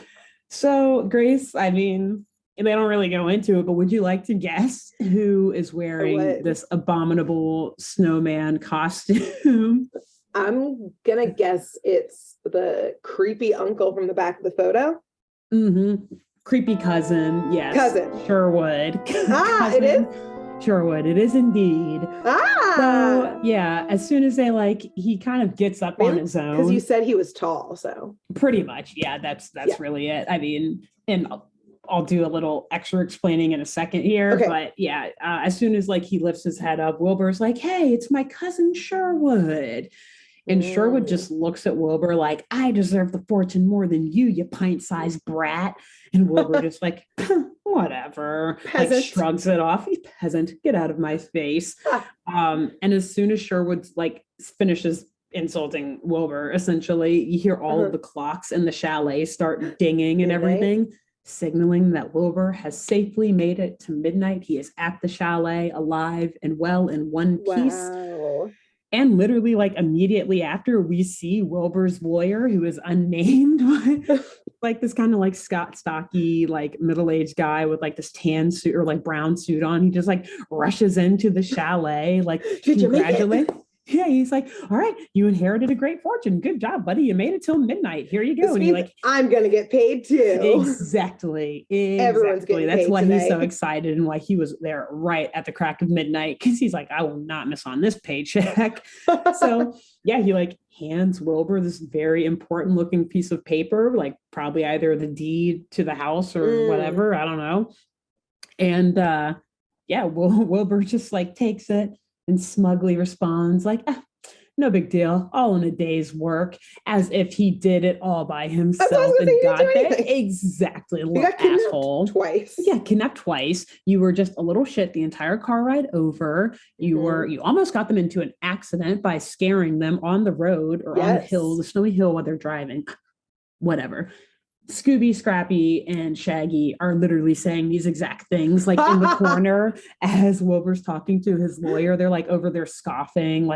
[SPEAKER 2] So, Grace, I mean, they don't really go into it, but would you like to guess who is wearing this abominable snowman costume?
[SPEAKER 1] I'm gonna guess it's the creepy uncle from the back of the photo.
[SPEAKER 2] Mm-hmm. Creepy cousin. Yes.
[SPEAKER 1] Cousin.
[SPEAKER 2] Sherwood.
[SPEAKER 1] Cousin. It is?
[SPEAKER 2] Sherwood. It is indeed. So, yeah, as soon as he kind of gets up on his own.
[SPEAKER 1] Because you said he was tall, so.
[SPEAKER 2] Pretty much. Yeah, that's really it. I mean, and I'll do a little extra explaining in a second here. Okay. But yeah, as soon as he lifts his head up, Wilbur's like, hey, it's my cousin Sherwood. And Sherwood just looks at Wilbur like, I deserve the fortune more than you pint-sized brat. And Wilbur just like, whatever, like shrugs it off. You peasant, get out of my face. And as soon as Sherwood finishes insulting Wilbur, essentially, you hear all of the clocks in the chalet start dinging and everything, signaling that Wilbur has safely made it to midnight. He is at the chalet, alive and well in one piece.
[SPEAKER 1] Wow.
[SPEAKER 2] And literally, immediately after, we see Wilbur's lawyer, who is unnamed, this kind of stocky, middle-aged guy with this tan suit or brown suit on. He just rushes into the chalet, congratulate. Yeah, he's like, all right, you inherited a great fortune. Good job, buddy. You made it till midnight. Here you go. And
[SPEAKER 1] I'm going to get paid too.
[SPEAKER 2] Exactly.
[SPEAKER 1] Everyone's getting
[SPEAKER 2] That's
[SPEAKER 1] paid
[SPEAKER 2] why
[SPEAKER 1] today.
[SPEAKER 2] He's so excited and why he was there right at the crack of midnight, because he's like, I will not miss on this paycheck. So yeah, he hands Wilbur this very important looking piece of paper, probably either the deed to the house or whatever. I don't know. And yeah, Wilbur just takes it and smugly responds no big deal, all in a day's work, as if he did it all by himself and got there. Exactly, little asshole.
[SPEAKER 1] Twice.
[SPEAKER 2] Yeah, kidnapped twice. You were just a little shit the entire car ride over. You almost got them into an accident by scaring them on the road or on the hill, the snowy hill while they're driving. Whatever. Scooby, Scrappy, and Shaggy are literally saying these exact things in the corner as Wilbur's talking to his lawyer. They're over there scoffing,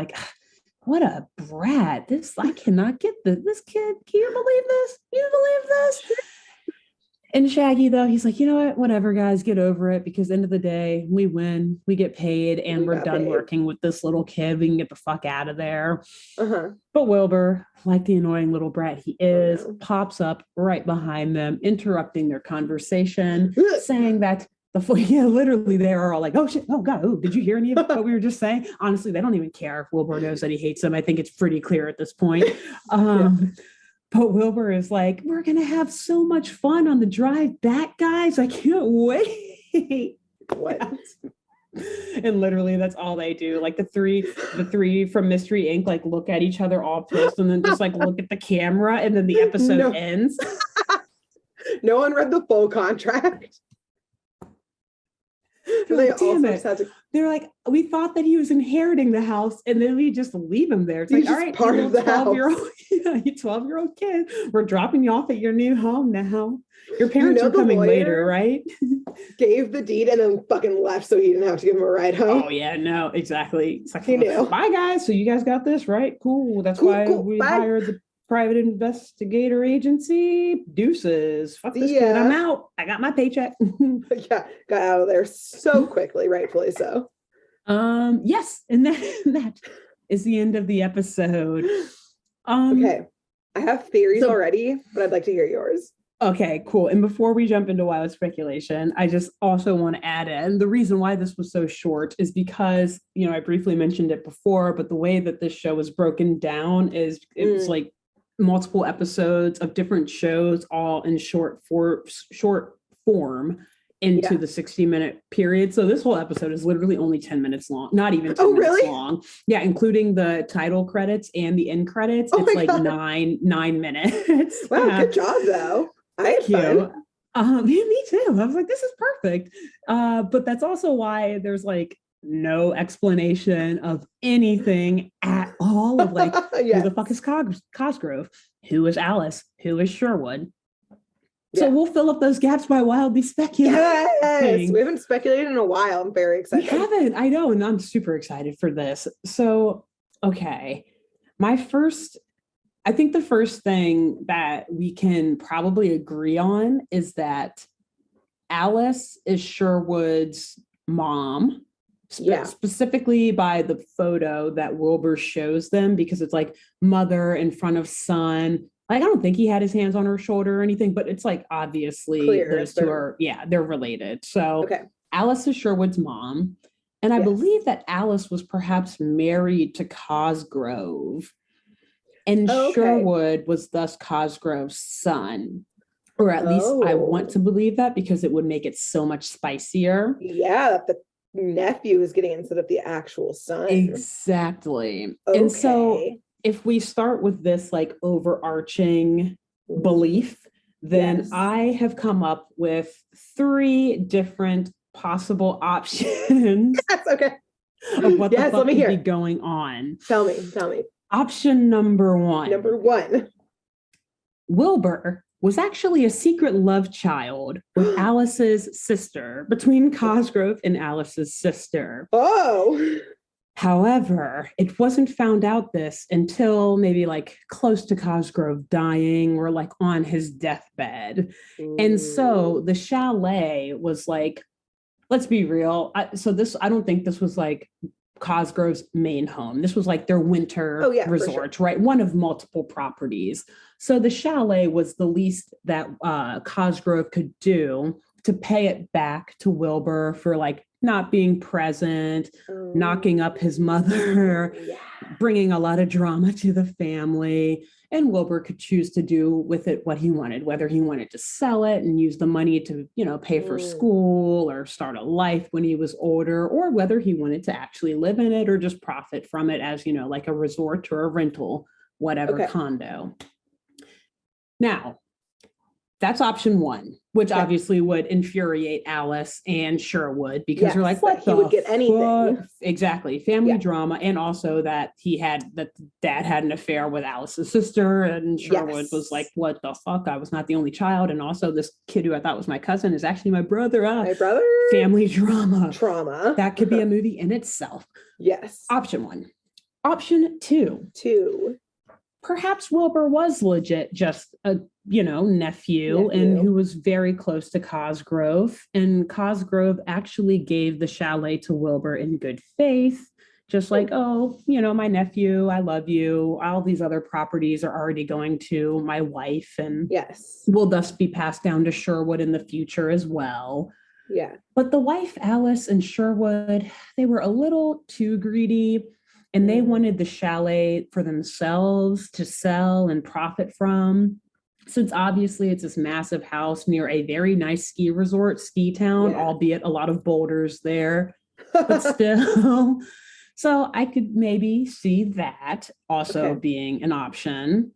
[SPEAKER 2] what a brat. I cannot get this kid. Can you believe this? You believe this? And Shaggy, though, he's like, you know what? Whatever, guys, get over it, because end of the day, we win, we get paid, and we're done working with this little kid. We can get the fuck out of there. But Wilbur, like the annoying little brat he is, pops up right behind them, interrupting their conversation, saying that literally they are all like, oh shit, oh god, oh, did you hear any of what we were just saying? Honestly, they don't even care if Wilbur knows that he hates them. I think it's pretty clear at this point. But Wilbur is like, we're going to have so much fun on the drive back, guys. I can't wait.
[SPEAKER 1] What?
[SPEAKER 2] And literally that's all they do. The three from Mystery Inc. Look at each other all pissed and then just look at the camera, and then the episode ends.
[SPEAKER 1] No one read the full contract.
[SPEAKER 2] They're like, we thought that he was inheriting the house, and then we just leave him there. It's all right,
[SPEAKER 1] part of the
[SPEAKER 2] 12-year-old, you 12-year-old kid. We're dropping you off at your new home now. Your parents are coming later, right?
[SPEAKER 1] Gave the deed and then fucking left so he didn't have to give him a ride home.
[SPEAKER 2] Oh yeah, no, exactly. It's
[SPEAKER 1] he knew.
[SPEAKER 2] Bye guys. So you guys got this, right? Cool. That's why we hired the private investigator agency. Deuces. Fuck this kid. I'm out. I got my paycheck.
[SPEAKER 1] Yeah, got out of there so quickly, rightfully so.
[SPEAKER 2] Yes, and that is the end of the episode.
[SPEAKER 1] Okay. I have theories already, but I'd like to hear yours.
[SPEAKER 2] Okay, cool. And before we jump into wild speculation, I just also want to add in the reason why this was so short is because, I briefly mentioned it before, but the way that this show was broken down is it was like multiple episodes of different shows all in short form into the 60-minute period. So this whole episode is literally only 10 minutes long, not even 10 minutes long. Yeah, including the title credits and the end credits. It's like God. nine minutes.
[SPEAKER 1] Wow, good job though.
[SPEAKER 2] Thank you. Me too. I was like, this is perfect. But that's also why there's like no explanation of anything at all of like, who the fuck is Cosgrove? Who is Alice? Who is Sherwood? So we'll fill up those gaps by wildly speculating.
[SPEAKER 1] Yes, we haven't speculated in a while. I'm very excited.
[SPEAKER 2] We haven't. I know, and I'm super excited for this. So, okay. I think the first thing that we can probably agree on is that Alice is Sherwood's mom, specifically by the photo that Wilbur shows them, because it's like mother in front of son. Like, I don't think he had his hands on her shoulder or anything, but it's like obviously those two are, they're related. So Alice is Sherwood's mom. And I believe that Alice was perhaps married to Cosgrove. And Sherwood was thus Cosgrove's son. Or at least I want to believe that because it would make it so much spicier.
[SPEAKER 1] Yeah, the nephew is getting instead of the actual son.
[SPEAKER 2] Exactly. Okay. And so if we start with this like overarching belief, then I have come up with 3 different possible options.
[SPEAKER 1] Yes, okay.
[SPEAKER 2] Of what the fuck could be going on.
[SPEAKER 1] Tell me.
[SPEAKER 2] Option number 1.
[SPEAKER 1] Number 1.
[SPEAKER 2] Wilbur was actually a secret love child with Alice's sister, between Cosgrove and Alice's sister.
[SPEAKER 1] Oh.
[SPEAKER 2] However, it wasn't found out this until maybe like close to Cosgrove dying or like on his deathbed. And so the chalet was like, let's be real. I don't think this was like Cosgrove's main home. This was like their winter resort, right? One of multiple properties. So the chalet was the least that Cosgrove could do to pay it back to Wilbur for like not being present, knocking up his mother, bringing a lot of drama to the family. And Wilbur could choose to do with it what he wanted, whether he wanted to sell it and use the money to, pay for school or start a life when he was older, or whether he wanted to actually live in it or just profit from it as, like a resort or a rental, whatever condo. Now, that's option 1, which obviously would infuriate Alice and Sherwood because they're like, what? He would get anything. Exactly. Family drama. And also that the dad had an affair with Alice's sister, and Sherwood was like, what the fuck? I was not the only child. And also this kid who I thought was my cousin is actually my brother. My brother. Family drama. Trauma. That could be a movie in itself. Yes. Option 1. Option 2. Perhaps Wilbur was legit just a, nephew and who was very close to Cosgrove. And Cosgrove actually gave the chalet to Wilbur in good faith. Just like, my nephew, I love you. All these other properties are already going to my wife and will thus be passed down to Sherwood in the future as well. Yeah. But the wife, Alice and Sherwood, they were a little too greedy. And they wanted the chalet for themselves to sell and profit from. Since obviously it's this massive house near a very nice ski resort, ski town, albeit a lot of boulders there, but still. So I could maybe see that also being an option.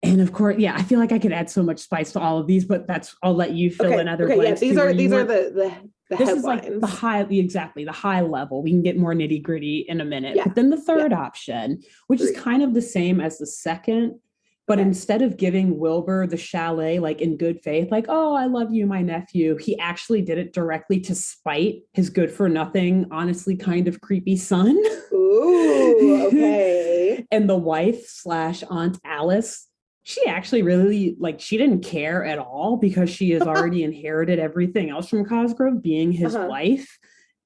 [SPEAKER 2] And of course, I feel like I could add so much spice to all of these, but I'll let you fill in other blanks.
[SPEAKER 1] These are the this headlines. Is like
[SPEAKER 2] the high level. We can get more nitty gritty in a minute. But then the third option, which is kind of the same as the second, but instead of giving Wilbur the chalet, like in good faith, like, oh, I love you, my nephew, he actually did it directly to spite his good for nothing, honestly kind of creepy son. Ooh, okay. And the wife / Aunt Alice, she actually really, she didn't care at all because she has already inherited everything else from Cosgrove, being his wife.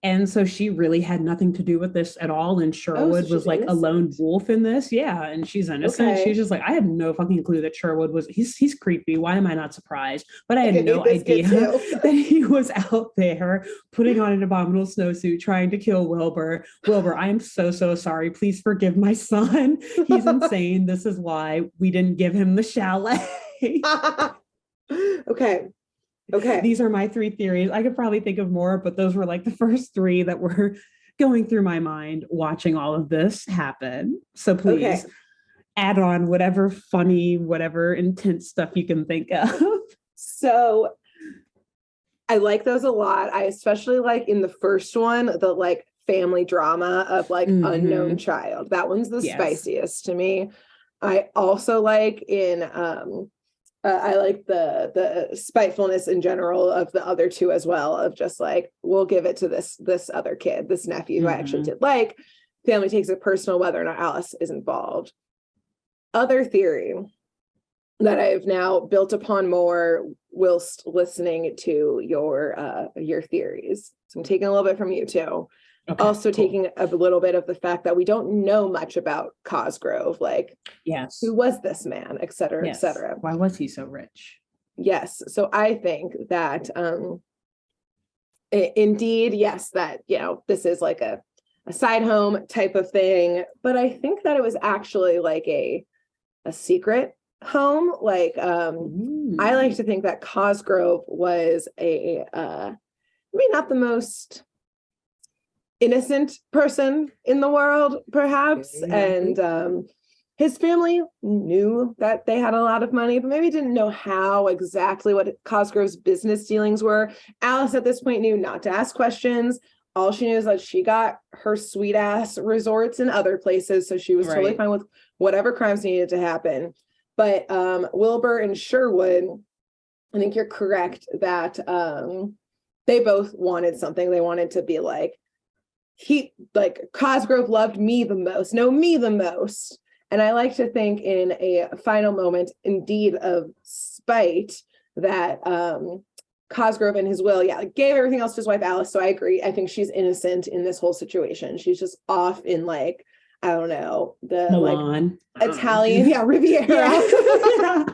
[SPEAKER 2] And so she really had nothing to do with this at all. And Sherwood was like innocent. A lone wolf in this. Yeah. And she's innocent. Okay. She's just like, I had no fucking clue that Sherwood was, he's creepy. Why am I not surprised? But I had no idea that he was out there putting on an abominable snowsuit, trying to kill Wilbur. Wilbur, I am so sorry. Please forgive my son. He's insane. This is why we didn't give him the chalet.
[SPEAKER 1] Okay.
[SPEAKER 2] These are my 3 theories. I could probably think of more, but those were like the first 3 that were going through my mind watching all of this happen. So please add on whatever funny, whatever intense stuff you can think of.
[SPEAKER 1] So I like those a lot. I especially like in the first one, the like family drama of like unknown child. That one's the spiciest to me. I also like in I like the spitefulness in general of the other 2 as well, of just like, we'll give it to this other kid, this nephew who I actually did like. Family takes it personal whether or not Alice is involved. Other theory that I've now built upon more whilst listening to your theories. So I'm taking a little bit from you too. Okay, also taking a little bit of the fact that we don't know much about Cosgrove, like, who was this man, et cetera, et cetera.
[SPEAKER 2] Why was he so rich?
[SPEAKER 1] Yes. So I think that indeed, yes, that, this is like a side home type of thing, but I think that it was actually like a secret home. Like, I like to think that Cosgrove was not the most innocent person in the world, perhaps. And his family knew that they had a lot of money, but maybe didn't know how exactly what Cosgrove's business dealings were. Alice at this point knew not to ask questions. All she knew is that she got her sweet ass resorts in other places, so she was totally fine with whatever crimes needed to happen. But Wilbur and Sherwood, I think you're correct that they both wanted something. They wanted to be like, Cosgrove loved me the most, know me the most. And I like to think in a final moment, indeed, of spite, that Cosgrove in his will, gave everything else to his wife, Alice. So I agree. I think she's innocent in this whole situation. She's just off in like, I don't know, the
[SPEAKER 2] Milan.
[SPEAKER 1] Like Italian, Riviera.
[SPEAKER 2] Yeah.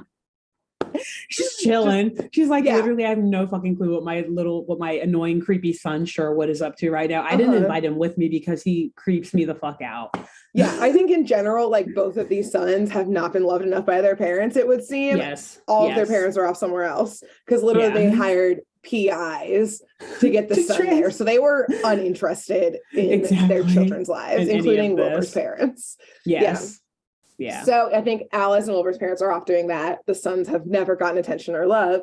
[SPEAKER 2] She's chilling. She's like, literally, I have no fucking clue what my annoying, creepy son Sherwood is up to right now. I didn't invite him with me because he creeps me the fuck out.
[SPEAKER 1] Yeah, I think in general, like both of these sons have not been loved enough by their parents, it would seem.
[SPEAKER 2] Yes.
[SPEAKER 1] All of their parents are off somewhere else because literally they hired PIs to get the son there. So they were uninterested in their children's lives, including Wilbur's parents.
[SPEAKER 2] Yes. Yeah.
[SPEAKER 1] So I think Alice and Wilbur's parents are off doing that. The sons have never gotten attention or love.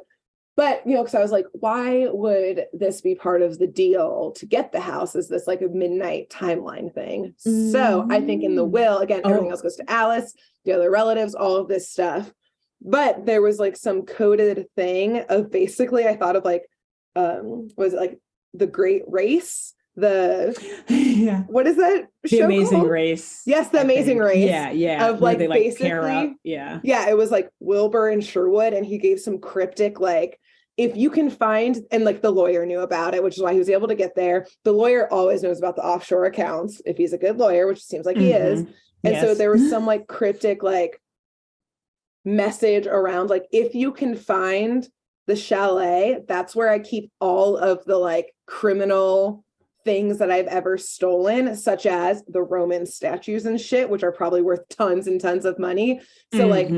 [SPEAKER 1] But, because I was like, why would this be part of the deal to get the house? Is this like a midnight timeline thing? So I think in the will, again, everything else goes to Alice, the other relatives, all of this stuff. But there was like some coded thing of basically, I thought of like, was it like the Great Race? What is that
[SPEAKER 2] The Amazing called? Race.
[SPEAKER 1] Yes, The Amazing Race.
[SPEAKER 2] Yeah.
[SPEAKER 1] Of like,
[SPEAKER 2] they,
[SPEAKER 1] basically, it was like Wilbur and Sherwood, and he gave some cryptic like, if you can find, and like the lawyer knew about it, which is why he was able to get there. The lawyer always knows about the offshore accounts if he's a good lawyer, which seems like he is. And so there was some like cryptic like message around like, if you can find the chalet, that's where I keep all of the like criminal things that I've ever stolen, such as the Roman statues and shit, which are probably worth tons and tons of money. So like,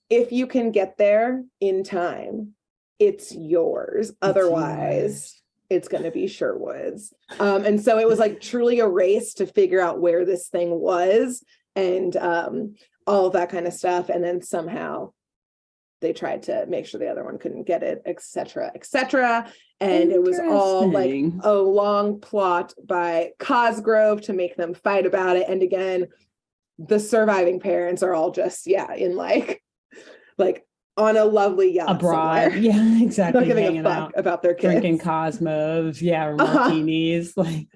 [SPEAKER 1] if you can get there in time, it's yours. Otherwise, it's going to be Sherwood's. And so it was like truly a race to figure out where this thing was and all of that kind of stuff. And then somehow they tried to make sure the other one couldn't get it, et cetera, et cetera. And it was all like a long plot by Cosgrove to make them fight about it. And again, the surviving parents are all just, in like on a lovely yacht
[SPEAKER 2] abroad.
[SPEAKER 1] Somewhere.
[SPEAKER 2] Yeah, exactly.
[SPEAKER 1] Not giving a fuck about their kids.
[SPEAKER 2] Drinking Cosmos, or martinis, like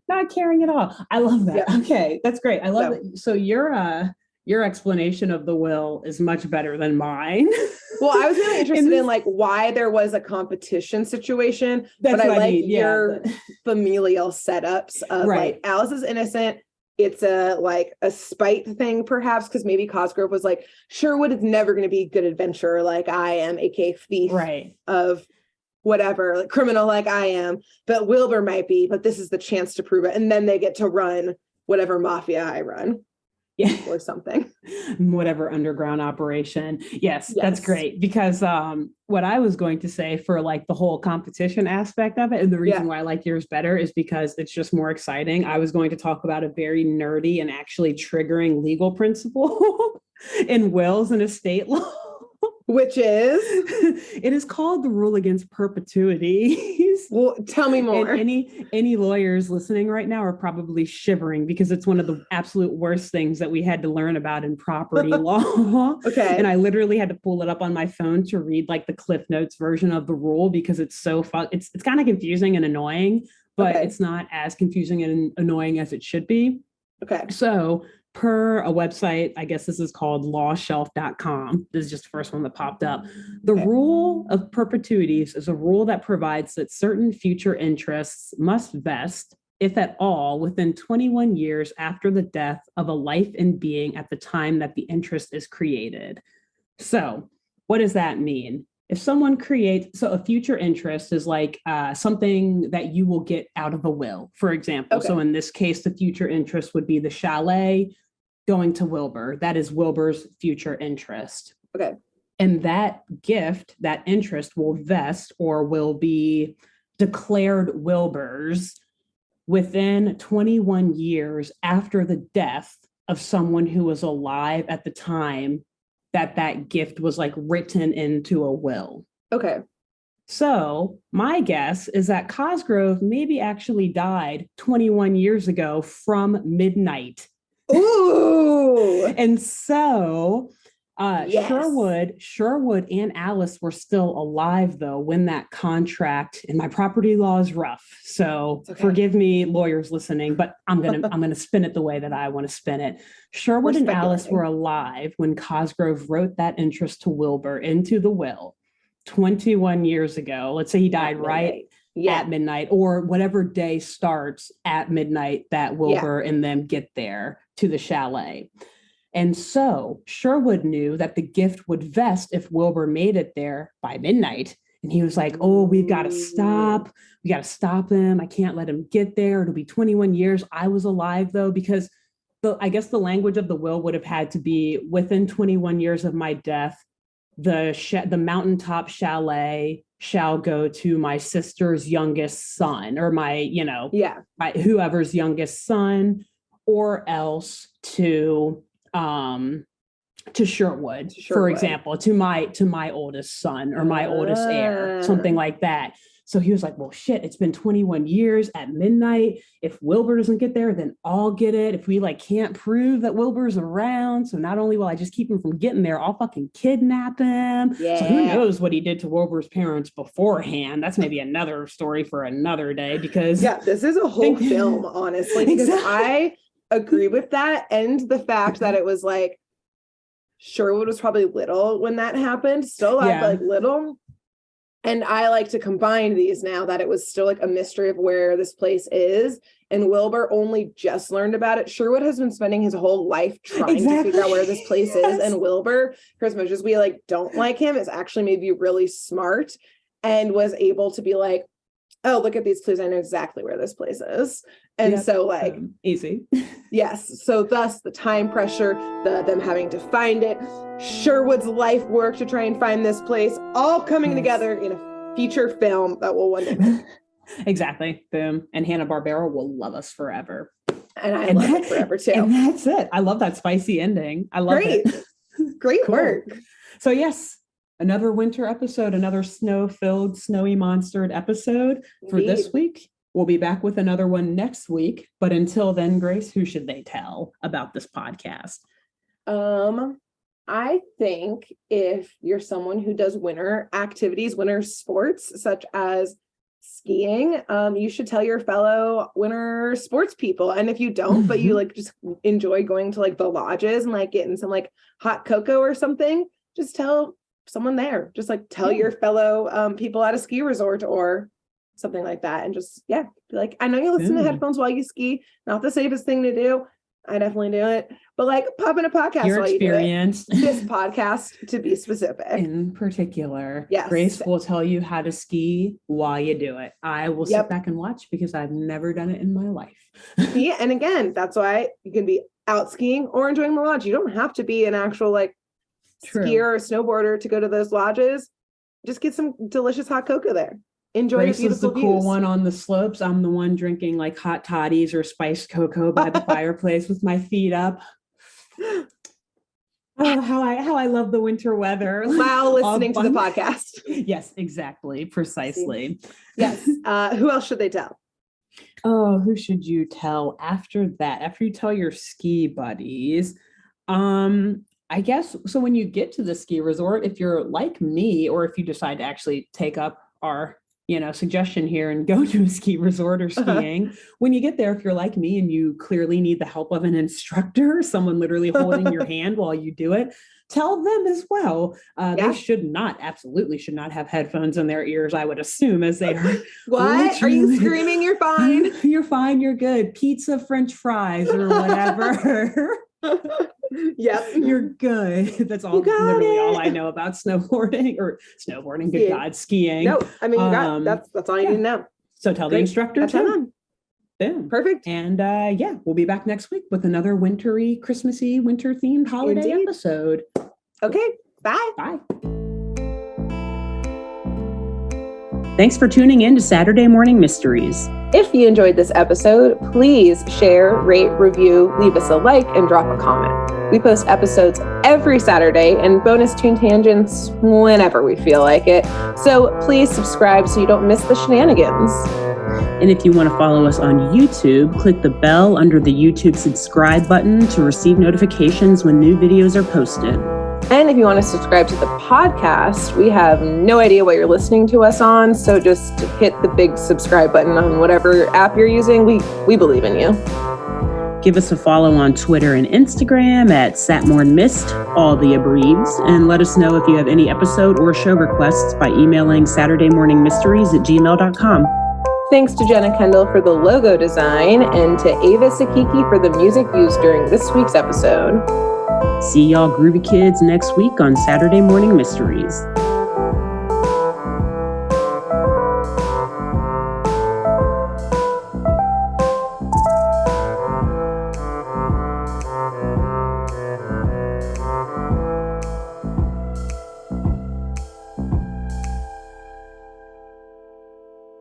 [SPEAKER 2] not caring at all. I love that. Yeah. Okay, that's great. I love it. So you're your explanation of the will is much better than mine.
[SPEAKER 1] Well, I was really interested in like why there was a competition situation, but I like your familial setups of like Alice is innocent. It's a spite thing, perhaps, because maybe Cosgrove was like, Sherwood is never going to be a good adventurer like I am, aka thief of whatever, like criminal like I am, but Wilbur might be, but this is the chance to prove it. And then they get to run whatever mafia I run. Or something.
[SPEAKER 2] Whatever underground operation. Yes, that's great. Because what I was going to say for like the whole competition aspect of it, and the reason why I like yours better is because it's just more exciting. I was going to talk about a very nerdy and actually triggering legal principle in wills and estate law.
[SPEAKER 1] Which is?
[SPEAKER 2] It is called the rule against perpetuities.
[SPEAKER 1] Well, tell me more.
[SPEAKER 2] And any lawyers listening right now are probably shivering because it's one of the absolute worst things that we had to learn about in property law.
[SPEAKER 1] Okay.
[SPEAKER 2] And I literally had to pull it up on my phone to read like the Cliff Notes version of the rule because it's so it's kind of confusing and annoying, but it's not as confusing and annoying as it should be.
[SPEAKER 1] Okay.
[SPEAKER 2] So per a website, I guess this is called lawshelf.com. This is just the first one that popped up. The rule of perpetuities is a rule that provides that certain future interests must vest, if at all, within 21 years after the death of a life and being at the time that the interest is created. So what does that mean? If someone creates, so a future interest is like something that you will get out of a will, for example. Okay. So in this case, the future interest would be the chalet going to Wilbur. That is Wilbur's future interest.
[SPEAKER 1] Okay.
[SPEAKER 2] And that gift, that interest will vest or will be declared Wilbur's within 21 years after the death of someone who was alive at the time that gift was like written into a will.
[SPEAKER 1] Okay.
[SPEAKER 2] So my guess is that Cosgrove maybe actually died 21 years ago from midnight.
[SPEAKER 1] Ooh.
[SPEAKER 2] And so Sherwood and Alice were still alive though when that contract, and my property law is rough. So forgive me, lawyers listening, but I'm gonna spin it the way that I want to spin it. Sherwood and Alice were alive when Cosgrove wrote that interest to Wilbur into the will 21 years ago. Let's say he died at midnight, or whatever day starts at midnight that Wilbur and them get there to the chalet. And so Sherwood knew that the gift would vest if Wilbur made it there by midnight. And he was like, oh, we've got to stop. We got to stop him. I can't let him get there. It'll be 21 years. I was alive, though, because I guess the language of the will would have had to be within 21 years of my death, the mountaintop chalet shall go to my sister's youngest son, or my whoever's youngest son, or else to Sherwood, for example, to my oldest son or my oldest heir, something like that. So he was like, well, shit, it's been 21 years at midnight. If Wilbur doesn't get there, then I'll get it. If we can't prove that Wilbur's around, so not only will I just keep him from getting there, I'll fucking kidnap him. Yeah. So who knows what he did to Wilbur's parents beforehand? That's maybe another story for another day, because
[SPEAKER 1] this is a whole film, honestly, because I agree with that. And the fact that it was like, Sherwood was probably little when that happened, still alive, little. And I like to combine these now that it was still a mystery of where this place is. And Wilbur only just learned about it. Sherwood has been spending his whole life trying to figure out where this place is. And Wilbur, for as much as we don't like him, is actually maybe really smart and was able to be like, oh, look at these clues. I know exactly where this place is. And so
[SPEAKER 2] easy.
[SPEAKER 1] Yes. So thus the time pressure, them having to find it, Sherwood's life work to try and find this place, all coming together in a feature film that will one day make.
[SPEAKER 2] Exactly. Boom. And Hanna-Barbera will love us forever.
[SPEAKER 1] And I love it forever too.
[SPEAKER 2] And that's it. I love that spicy ending. I love it.
[SPEAKER 1] Great work.
[SPEAKER 2] So yes, another winter episode, another snow-filled, snowy monstered episode for this week. We'll be back with another one next week. But until then, Grace, who should they tell about this podcast?
[SPEAKER 1] I think if you're someone who does winter activities, winter sports, such as skiing, you should tell your fellow winter sports people. And if you don't, but you like just enjoy going to like the lodges and like getting some like hot cocoa or something, just tell someone there. Just like tell your fellow people at a ski resort or something like that. And just, be like, I know you listen to headphones while you ski. Not the safest thing to do. I definitely do it. But like pop in a podcast
[SPEAKER 2] your
[SPEAKER 1] while
[SPEAKER 2] experience.
[SPEAKER 1] You do it. This podcast to be specific.
[SPEAKER 2] In particular.
[SPEAKER 1] Yes.
[SPEAKER 2] Grace will tell you how to ski while you do it. I will sit back and watch because I've never done it in my life.
[SPEAKER 1] Yeah. And again, that's why you can be out skiing or enjoying the lodge. You don't have to be an actual like skier or snowboarder to go to those lodges. Just get some delicious hot cocoa there. Enjoy
[SPEAKER 2] Grace
[SPEAKER 1] the beautiful
[SPEAKER 2] is the cool
[SPEAKER 1] views.
[SPEAKER 2] one on the slopes. I'm the one drinking like hot toddies or spiced cocoa by the fireplace with my feet up. Oh, how I love the winter weather.
[SPEAKER 1] While listening to the podcast.
[SPEAKER 2] Yes, exactly. Precisely.
[SPEAKER 1] Yes. Who else should they tell?
[SPEAKER 2] Oh, who should you tell after that? After you tell your ski buddies, I guess, so when you get to the ski resort, if you're like me, or if you decide to actually take up our suggestion here and go to a ski resort or skiing, when you get there, if you're like me and you clearly need the help of an instructor, someone literally holding your hand while you do it, tell them as well. They absolutely should not have headphones in their ears, I would assume, as they are.
[SPEAKER 1] What? Are you screaming? You're fine.
[SPEAKER 2] You're fine. You're good. Pizza, French fries, or whatever.
[SPEAKER 1] Yep.
[SPEAKER 2] You're good. That's all literally all I know about snowboarding. Good God, skiing.
[SPEAKER 1] No, I mean, that's all you need to know.
[SPEAKER 2] So tell the instructor too. Boom.
[SPEAKER 1] Perfect.
[SPEAKER 2] And we'll be back next week with another wintry, Christmassy, winter themed holiday episode.
[SPEAKER 1] Okay. Bye.
[SPEAKER 2] Bye. Thanks for tuning in to Saturday Morning Mysteries.
[SPEAKER 1] If you enjoyed this episode, please share, rate, review, leave us a like, and drop a comment. We post episodes every Saturday and bonus tune tangents whenever we feel like it. So please subscribe so you don't miss the shenanigans.
[SPEAKER 2] And if you want to follow us on YouTube, click the bell under the YouTube subscribe button to receive notifications when new videos are posted.
[SPEAKER 1] And if you want to subscribe to the podcast, we have no idea what you're listening to us on, so just hit the big subscribe button on whatever app you're using. We believe in you.
[SPEAKER 2] Give us a follow on Twitter and Instagram at SatmornMist, all the abreves, and let us know if you have any episode or show requests by emailing SaturdayMorningMysteries@gmail.com.
[SPEAKER 1] Thanks to Jenna Kendall for the logo design and to Ava Sakiki for the music used during this week's episode.
[SPEAKER 2] See y'all groovy kids next week on Saturday Morning Mysteries.